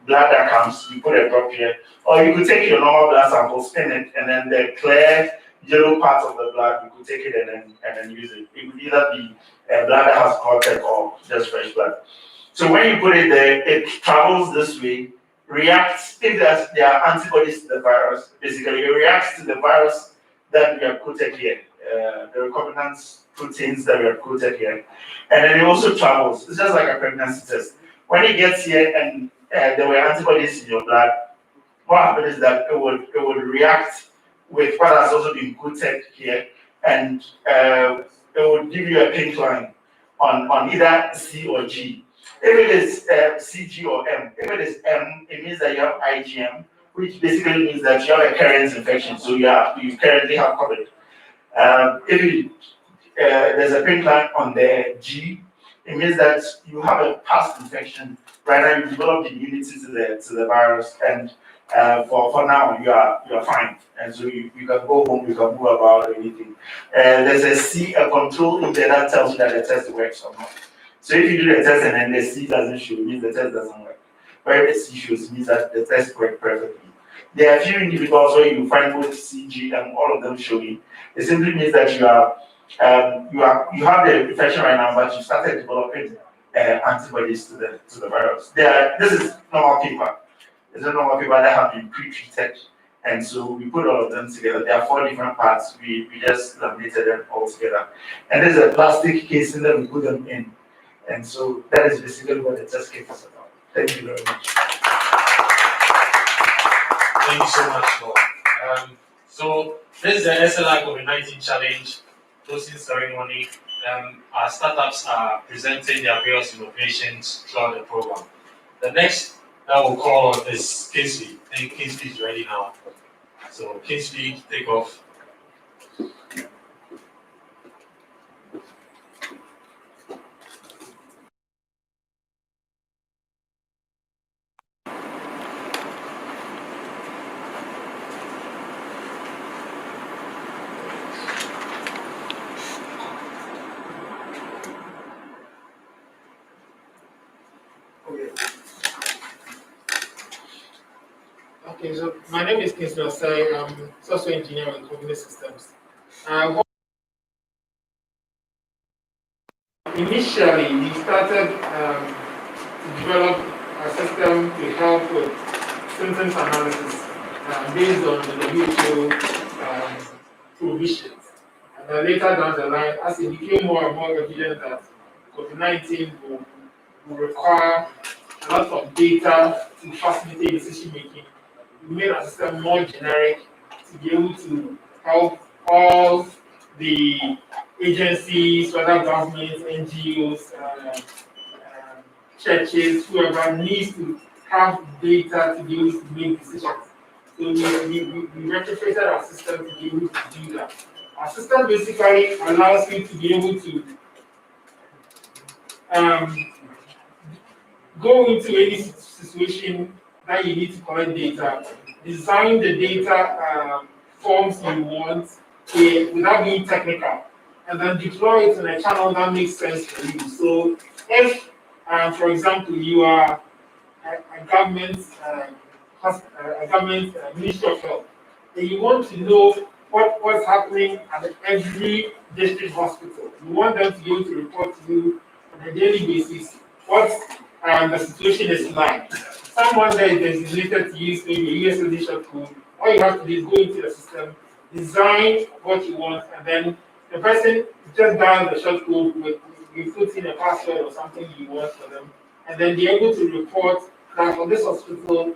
blood that comes, you put a drop here. Or you could take your normal blood sample, spin it, and then the clear yellow part of the blood, you could take it and then use it. It could either be blood that has clotted or just fresh blood. So when you put it there, it travels this way, reacts, if there are antibodies to the virus, basically it reacts to the virus that we have coated here, the recombinant proteins that we have coated here. And then it also travels, it's just like a pregnancy test. When it gets here and there were antibodies in your blood, what happens is that it would react with what has also been coated here, and it would give you a pink line on either C or G. If it is CG or M, if it is M, it means that you have IgM, which basically means that you have a current infection, so you currently have COVID. If there's a pink line on the G, it means that you have a past infection. Right now, you developed immunity to the virus, and for now you are fine, and so you can go home, you can move about or anything. There's a C, a control in there that tells you that the test works or not. So if you do the test and then the C doesn't show, it means the test doesn't work. Where the C shows, it means that the test worked perfectly. There are a few individuals where you find both C, G, and all of them showing. It simply means that you have the infection right now, but you started developing antibodies to the virus. This is normal paper. It's a normal paper that have been pre-treated, and so we put all of them together. There are 4 different parts. We just laminated them all together, and there's a plastic casing that we put them in, and so that is basically what the test kit is about. Thank you very much.
Thank you so much, Lord. So this is the SLI COVID-19 challenge closing ceremony. Our startups are presenting their various innovations throughout the program. The next that we'll call on is Kingsley. I think Kingsley is ready now. So Kingsley, take off.
Okay, so my name is Kingsley Osai. I'm software engineer with Cognitive Systems. Initially, we started to develop a system to help with symptoms analysis based on the WHO provisions. And then later down the line, as it became more and more evident that COVID-19 will require a lot of data to facilitate decision making, we made our system more generic to be able to help all the agencies, whether governments, NGOs, churches, whoever needs to have data to be able to make decisions. So we retrofitted our system to be able to do that. Our system basically allows you to be able to go into any situation that you need to collect data, design the data forms you want without being technical, and then deploy it in a channel that makes sense for you. So if, for example, you are a government Ministry of Health, and you want to know what's happening at every district hospital, you want them to be able to report to you on a daily basis what the situation is like. Someone that is designated to use maybe a USSD short code, all you have to do is go into the system, design what you want, and then the person just dial the short code you put in a password or something you want for them, and then be able to report that for this hospital.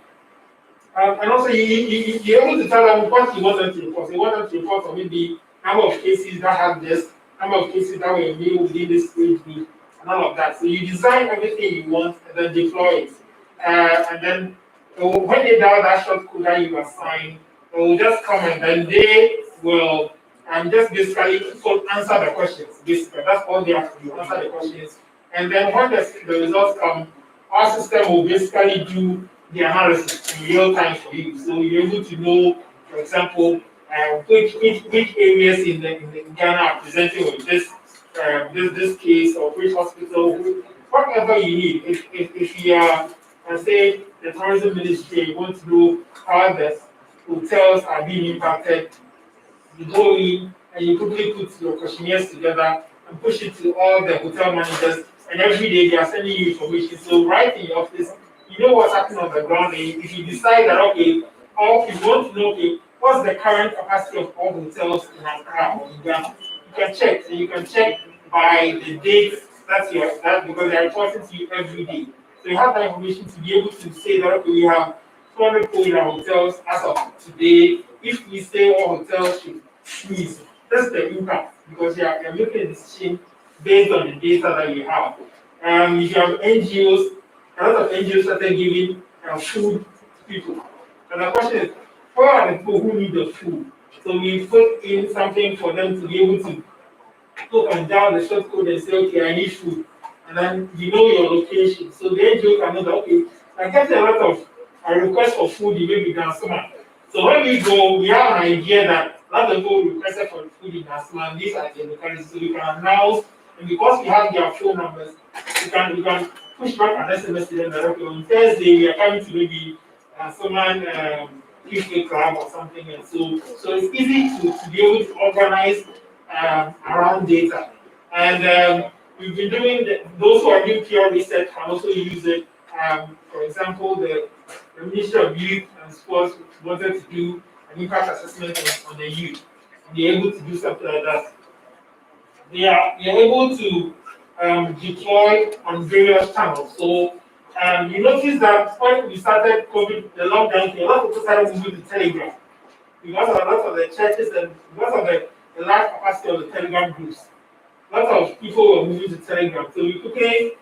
And also, you're able to tell them what you want them to report. So you want them to report on maybe number of cases that have this, number of cases that were made within this age group, and all of that. So you design everything you want and then deploy it. And then when they dial that short code that you assign, they will just come and then they will just basically answer the questions. Basically, that's all they have to do, answer the questions. And then when the results come, our system will basically do the analysis in real time for you. So you're able to know, for example, which areas in Ghana are presenting with this case, or which hospital, whatever you need. If you are, say, the tourism ministry, you want to know how the hotels are being impacted, you go in and you quickly put your questionnaires together and push it to all the hotel managers, and every day they are sending you information. So right in your office, you know what's happening on the ground, and if you decide that, okay, or if you want to know, okay, what's the current capacity of all hotels in Accra or in Ghana, you can check. So you can check by the date because they're reporting to you every day. So you have that information to be able to say that, okay, we have 200 people in our hotels as of today. If we say all hotels should squeeze, that's the impact, because you're making a decision based on the data that you have. If you have NGOs, a lot of NGOs started giving food to people. And the question is, where are the people who need the food? So we put in something for them to be able to look and down the short code and say, okay, I need food. And then you know your location. So the NGO can know that, okay, I get a lot of requests for food in maybe Gansuma. So when we go, we have an idea that a lot of people requested for food in Gansuma, and these are the localities. So we can announce, and because we have their phone numbers, we can push back an SMS to them that, okay, on Thursday we are coming to maybe someone Q club or something. And so it's easy to be able to organize around data. And we've been doing those who are doing peer research can also use it. For example, the Ministry of Youth and Sports wanted to do an impact assessment on the youth. And they're able to do something like that. They're able to deploy on various channels. So you notice that when we started COVID, the lockdown, a lot of people started moving to Telegram because of a lot of the churches and because of the large capacity of the Telegram groups. A lot of people were moving to Telegram. So we quickly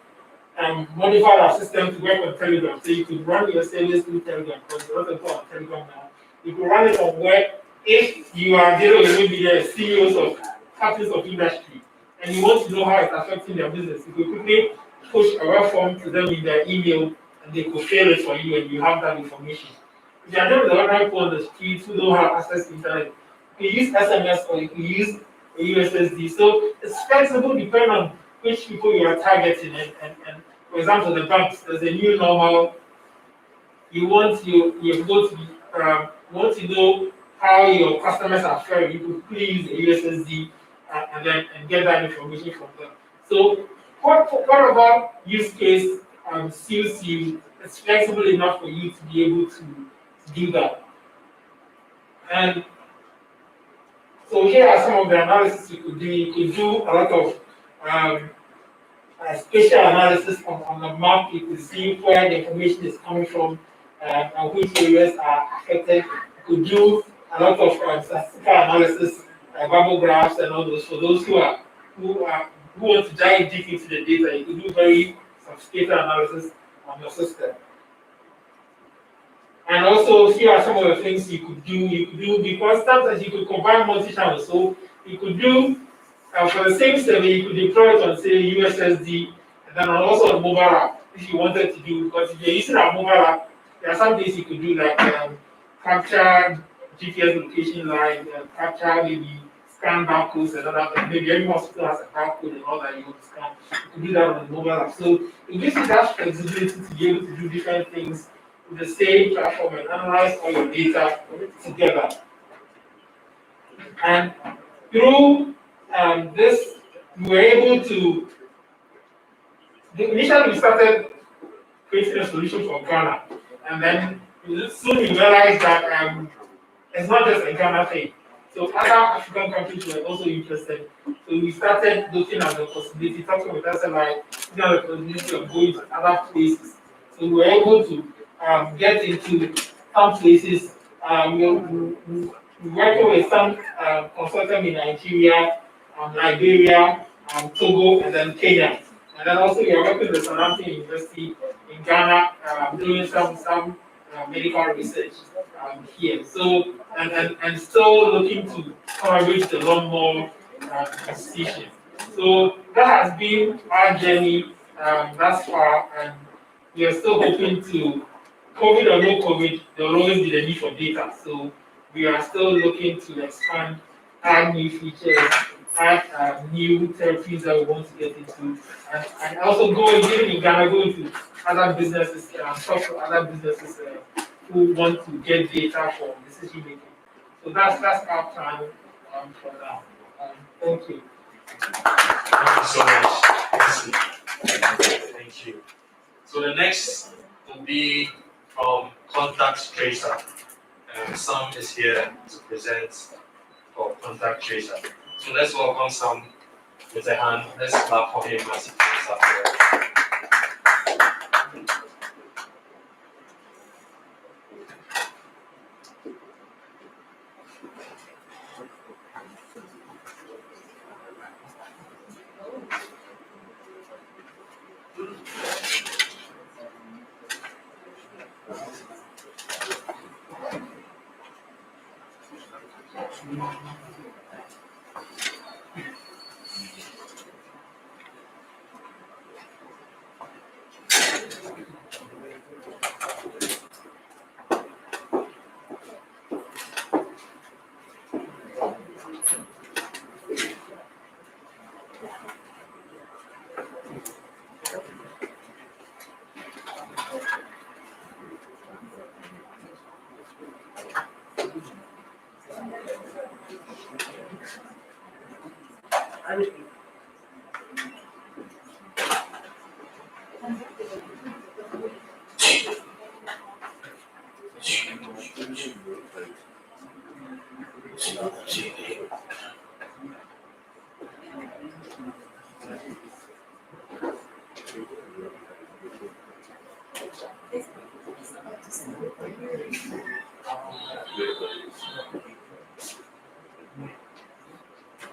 modified our system to work on Telegram. So you could run your service through Telegram because a lot of people are on Telegram now. You could run it on web if you are dealing with maybe the CEOs of captains of industry and you want to know how it's affecting their business. You could quickly push a web form to them in their email and they could fill it for you and you have that information. If you are dealing with the ordinary people on the street who don't have access to internet, you can use SMS or you can use a USSD. So it's flexible depending on which people you are targeting. And for example, the banks, there's a new normal. You want you want to know how your customers are faring. You could please use a USSD and get that information from them. So whatever use case suits you, it's flexible enough for you to be able to do that. And so here are some of the analysis you could do. You could do a lot of spatial analysis on the map. You could see where the information is coming from and which areas are affected. You could do a lot of statistical analysis, bubble graphs, and all those. For those who want to dive deep into the data, you could do very sophisticated analysis on your system. And also, here are some of the things you could do. You could do because sometimes you could combine multi-channels. So you could do for the same survey, you could deploy it on say USSD and then also on mobile app if you wanted to do. Because if you're using a mobile app, there are some things you could do like capture GPS location line, capture maybe scan barcodes and all that. Maybe every hospital has a barcode and all that you want to scan. You could do that on the mobile app. So it gives you that flexibility to be able to do different things with the same platform and analyze all your data together. And through this, we were able to, initially we started creating a solution for Ghana. And then soon we realized that it's not just a Ghana thing. So other African countries were also interested. So we started looking at the possibility, talking with us about the possibility of going to other places. So we were able to get into some places. We're working with some consultants in Nigeria, Liberia, Togo, and then Kenya. And then also we are working with Sanamti University in Ghana, doing some medical research here. So and still looking to collaborate with a lot more institutions. So that has been our journey thus far, and we are still hoping to, COVID or no COVID, there will always be the need for data. So we are still looking to expand, add new features, add new therapies that we want to get into, and also go even in Ghana, go into other businesses, talk to other businesses who want to get data for decision making. So that's our plan for now. Thank you.
Thank you so much. Thank you. So the next will be from Contact Tracer. Sam is here to present for Contact Tracer. So let's welcome Sam with a hand. Let's clap for him as he comes up here.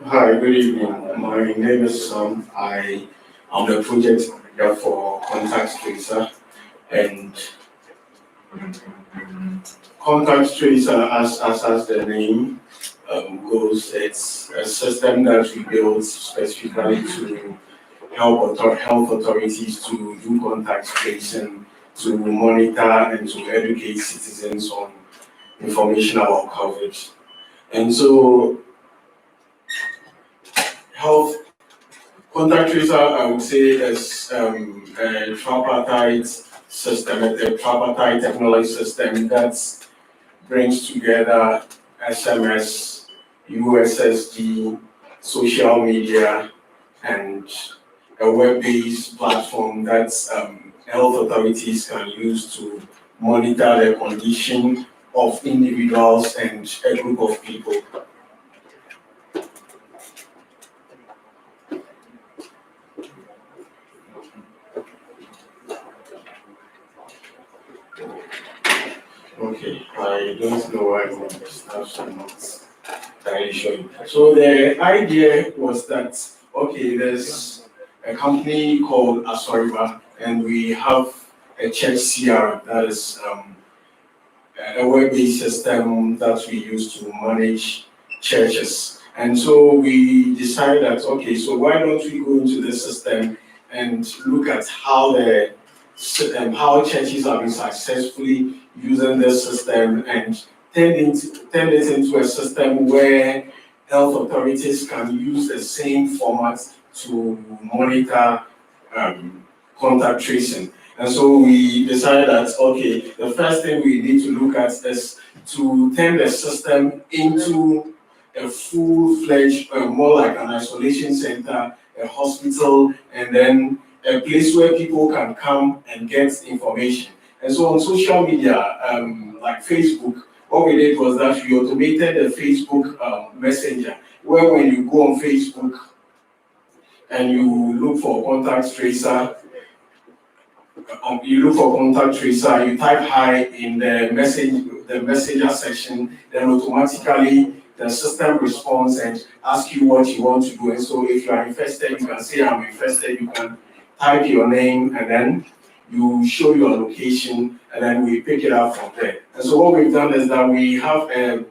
Hi, good evening. My name is Sam. I am the project leader for Contact Tracer, and Contact Tracer, as the name goes, it's a system that we built specifically to help health authorities to do contact tracing, to monitor and to educate citizens on information about COVID. And so, health contact tracer, I would say, is a tripartite system, a tripartite technology system that brings together SMS, USSD, social media, and a web-based platform that health authorities can use to monitor the condition of individuals and a group of people. Okay, I don't know why I'm not entirely sure. So the idea was that, okay, there's a company called Asoriba, and we have a church CRM, that is a web-based system that we use to manage churches. And so we decided that, okay, so why don't we go into the system and look at how how churches have been successfully using this system and turn it into a system where health authorities can use the same format to monitor contact tracing. And so we decided that, okay, the first thing we need to look at is to turn the system into a full-fledged, more like an isolation center, a hospital, and then a place where people can come and get information. And so on social media, like Facebook, what we did was that we automated the Facebook Messenger, where when you go on Facebook and you look for contact tracer, you type hi in the messenger section, then automatically the system responds and asks you what you want to do. And so if you are infested, you can say I'm infested, you can type your name and then you show your location and then we pick it up from there. And so what we've done is that we have a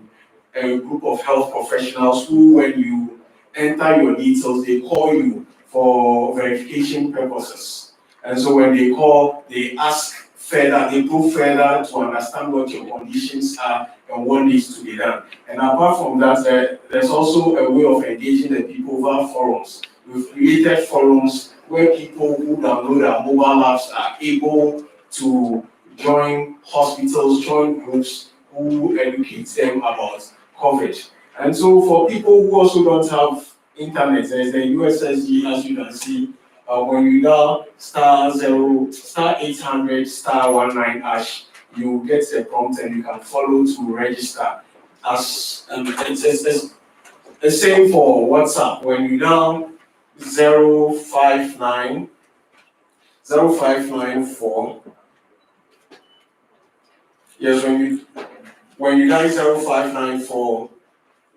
group of health professionals who, when you enter your details, they call you for verification purposes. And so when they call, they ask further, they go further to understand what your conditions are and what needs to be done. And apart from that, there's also a way of engaging the people via forums. We've created forums where people who download our mobile apps are able to join hospitals, join groups who educate them about COVID. And so for people who also don't have internet, there's the USSD, as you can see. When you dial *800 *19#, you get a prompt and you can follow to register. As it's the same for WhatsApp. When you dial 0594, yes, when you dial 0594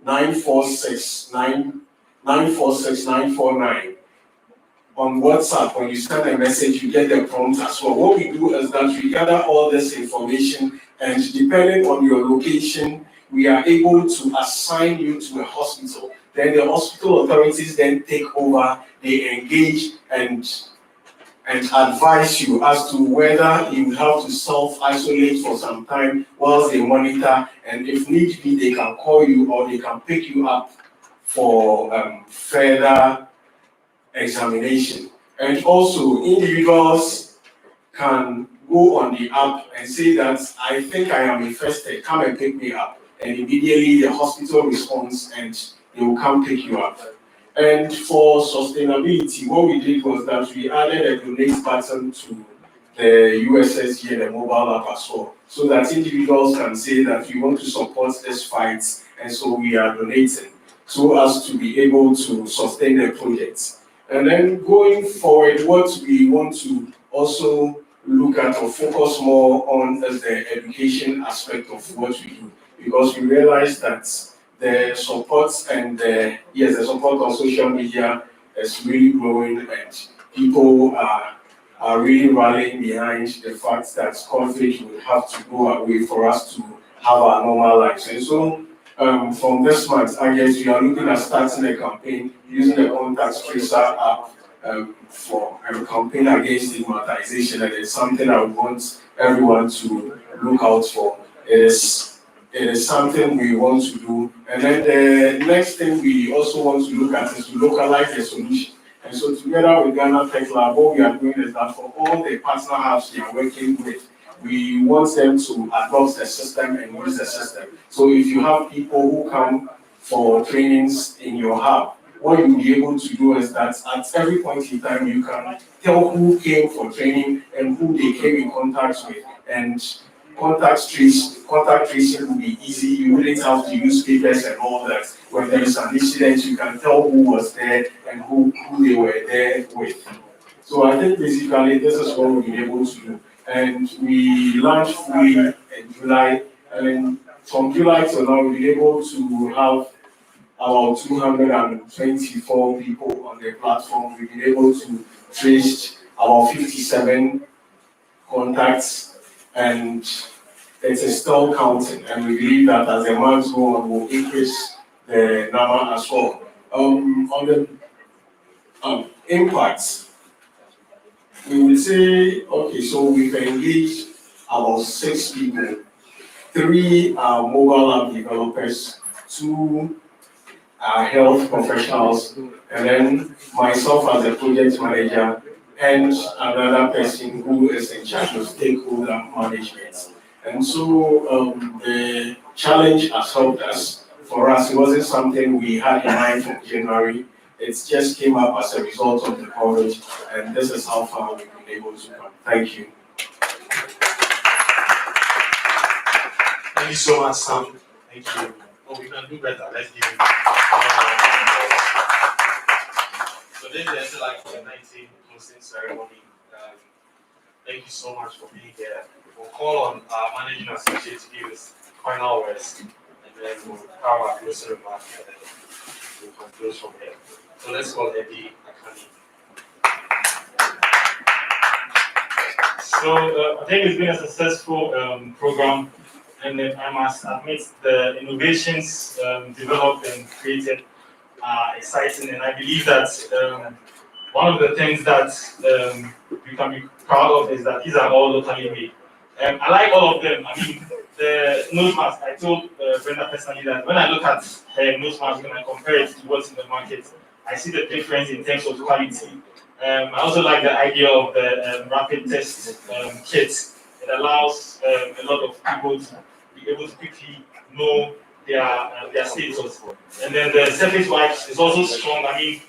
946 949. On WhatsApp, when you send a message, you get the prompt as well. What we do is that we gather all this information, and depending on your location, we are able to assign you to a hospital. Then the hospital authorities then take over, they engage and and advise you as to whether you have to self-isolate for some time whilst they monitor, and if need be, they can call you or they can pick you up for further examination. And also, individuals can go on the app and say that, I think I am infested, come and pick me up. And immediately the hospital responds and they will come pick you up. And for sustainability, what we did was that we added a donate button to the USSG and the mobile app as well, so that individuals can say that we want to support this fight, and so we are donating, so as to be able to sustain the project. And then going forward, what we want to also look at or focus more on is the education aspect of what we do, because we realize that the support and the support on social media is really growing, and people are really rallying behind the fact that conflict will have to go away for us to have our normal lives. And so from this month, I guess we are looking at starting a campaign using the Contact Tracer app for a campaign against stigmatization, and it's something I want everyone to look out for. It is something we want to do. And then the next thing we also want to look at is to localize the solution. And so together with Ghana Tech Lab, what we are doing is that for all the partner hubs we are working with, we want them to adopt the system and use the system. So if you have people who come for trainings in your hub, what you'll be able to do is that at every point in time, you can tell who came for training and who they came in contact with. And contact tracing will be easy. You wouldn't have to use papers and all that. When there is an incident, you can tell who was there and who they were there with. So I think basically this is what we've been able to do. And we launched fully in July, and from July to now, we've been able to have about 224 people on the platform. We've been able to trace about 57 contacts, and it is still counting. And we believe that as the months go on, we'll increase the number as well. On the impacts, we will say, okay, so we've engaged about 6 people. 3 are mobile app developers, 2 are health professionals, and then myself as a project manager, and another person who is in charge of stakeholder management. And so the challenge has helped us. For us, it wasn't something we had in mind from January. It just came up as a result of the coverage, and this is how far we've been able to come. Thank you.
Thank you so much, Sam. Thank you. Oh, we can do better. Let's give it. So this is the Sli Covid-19 closing ceremony. Thank you so much for being here. We'll call on our managing associate to give us final words, and then we'll have our closing remarks, and then we can close from here. So let's call Eddie Akani.
So I think it's been a successful program, and I must admit the innovations developed and created are exciting, and I believe that one of the things that we can be proud of is that these are all locally made. I like all of them. I mean, the nose mask, I told Brenda personally that when I look at her nose mask and I compare it to what's in the market, I see the difference in terms of quality. I also like the idea of the rapid test kit. It allows a lot of people to be able to quickly know their status. And then the surface wipes is also strong. I mean,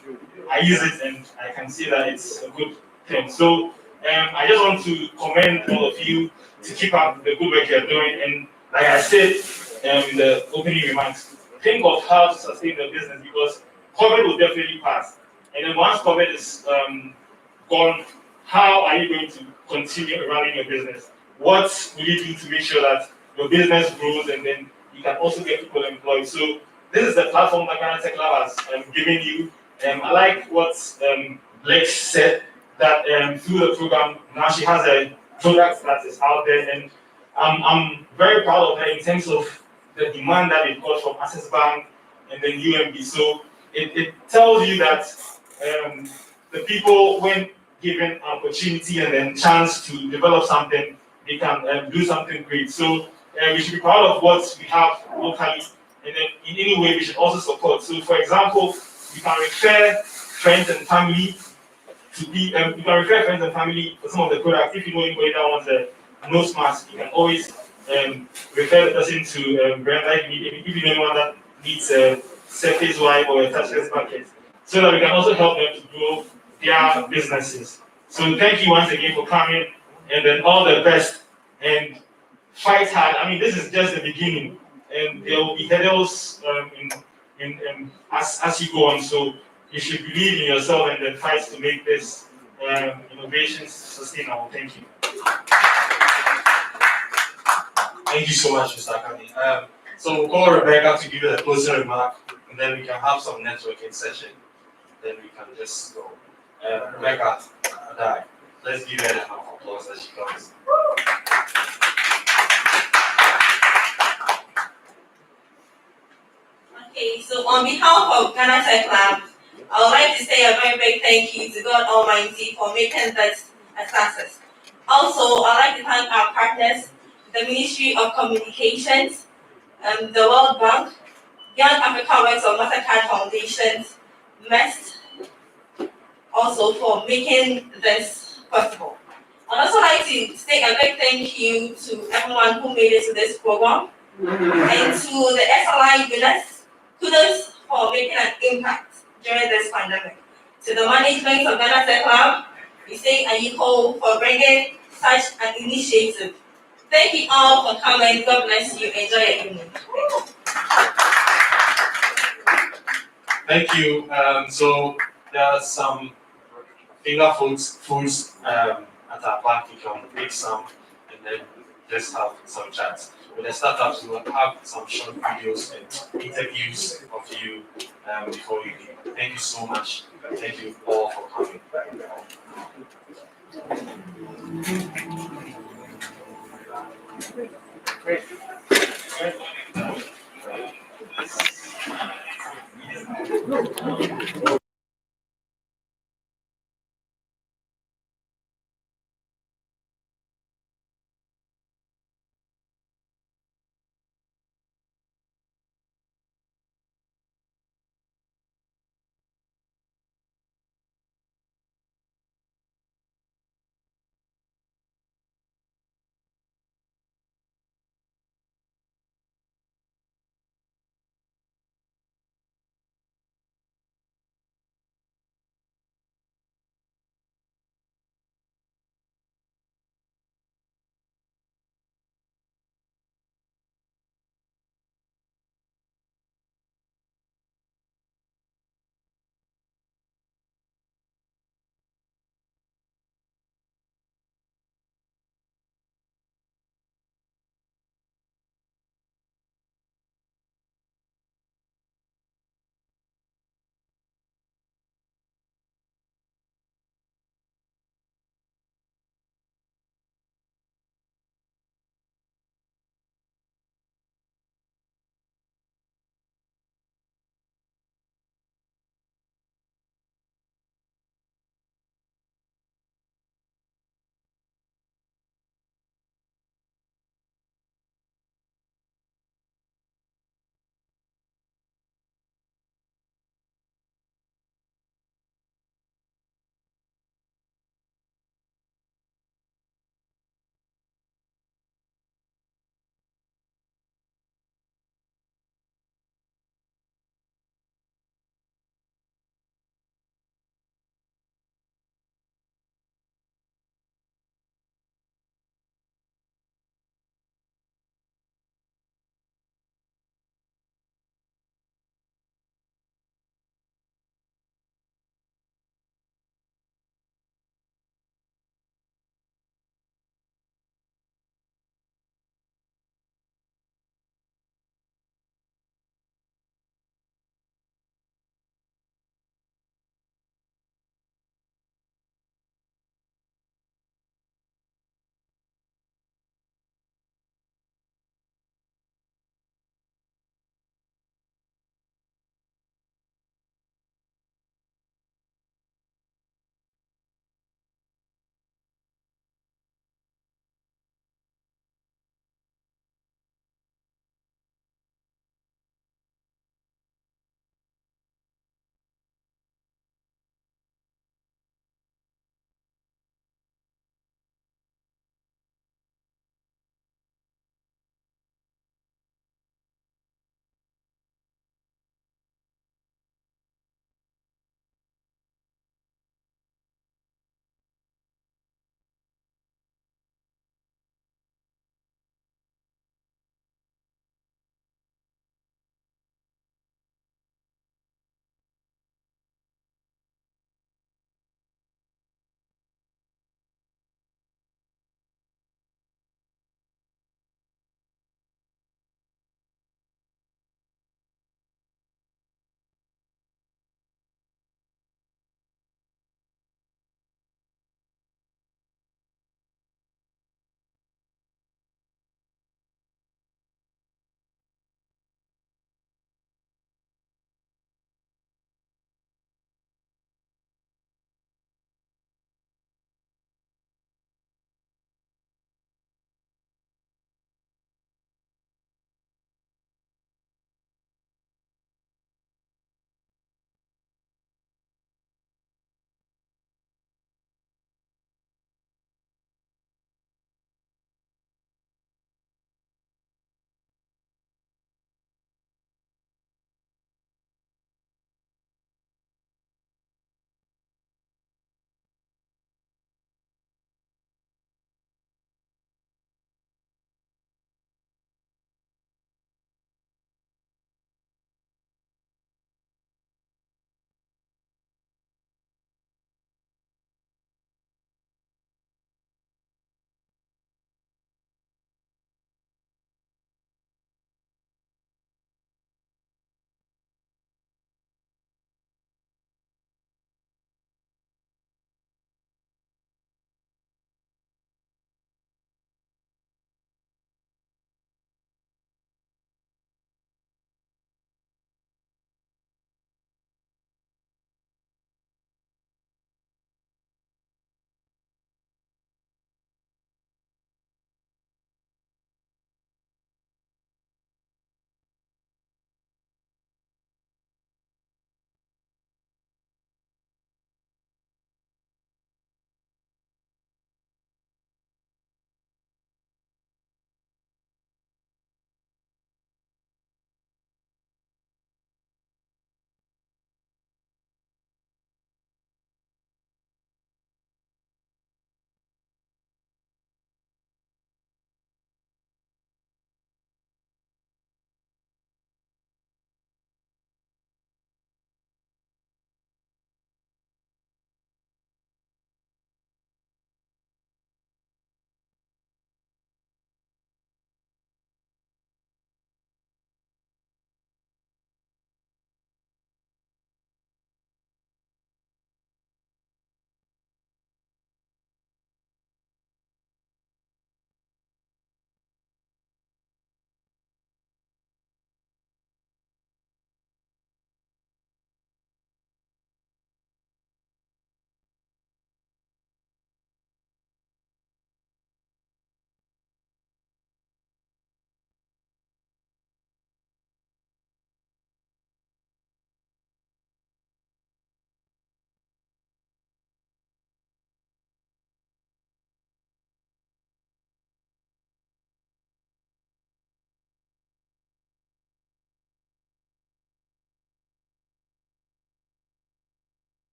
I use it and I can see that it's a good thing. So I just want to commend all of you to keep up the good work you're doing. And like I said in the opening remarks, think of how to sustain the business, because COVID will definitely pass. And then once COVID is gone, how are you going to continue running your business? What will you do to make sure that your business grows and then you can also get people employed? So this is the platform that Ghana Tech Lab has given you. I like what Lex said, that through the program, now she has a product that is out there, and I'm very proud of her in terms of the demand that it got from Access Bank and then UMB. So it tells you that the people, when given an opportunity and then chance to develop something, they can do something great. So we should be proud of what we have locally, and then in any way we should also support. So for example, you can refer friends and family to be, you can refer friends and family for some of the products. If you know anybody that wants a nose mask, you can always refer the person to Brenda if you know anyone that needs a surface wipe or a touchless bucket, so that we can also help them to grow their businesses. So thank you once again for coming, and then all the best, and fight hard. I mean, this is just the beginning, and there will be hurdles as you go on. So you should believe in yourself and then fight to make this innovations sustainable. Thank you.
Thank you so much, Mr. Akani. So we'll call Rebecca to give you the closing remark, and then we can have some networking session. Then we can just go. Rebecca, Adai, let's give her a round of applause as she comes.
Okay, so on behalf of Ghana Tech Lab, I would like to say a very big thank you to God Almighty for making this a success. Also, I'd like to thank our partners, the Ministry of Communications, the World Bank, Young Africa Works of Mastercard Foundation, MEST, also for making this possible. I'd also like to say a big thank you to everyone who made it to this program, and to the SLI winners, kudos for making an impact during this pandemic. To the management of Ghana Tech Lab, we say Ayiko for bringing such an initiative. Thank you all for coming. God bless you. Enjoy your evening.
Thank you. So there are some finger foods at our park. You can make some and then just have some chats. With the startups, we will have some short videos and interviews of you before you leave. Thank you so much. Thank you all for coming.
Great.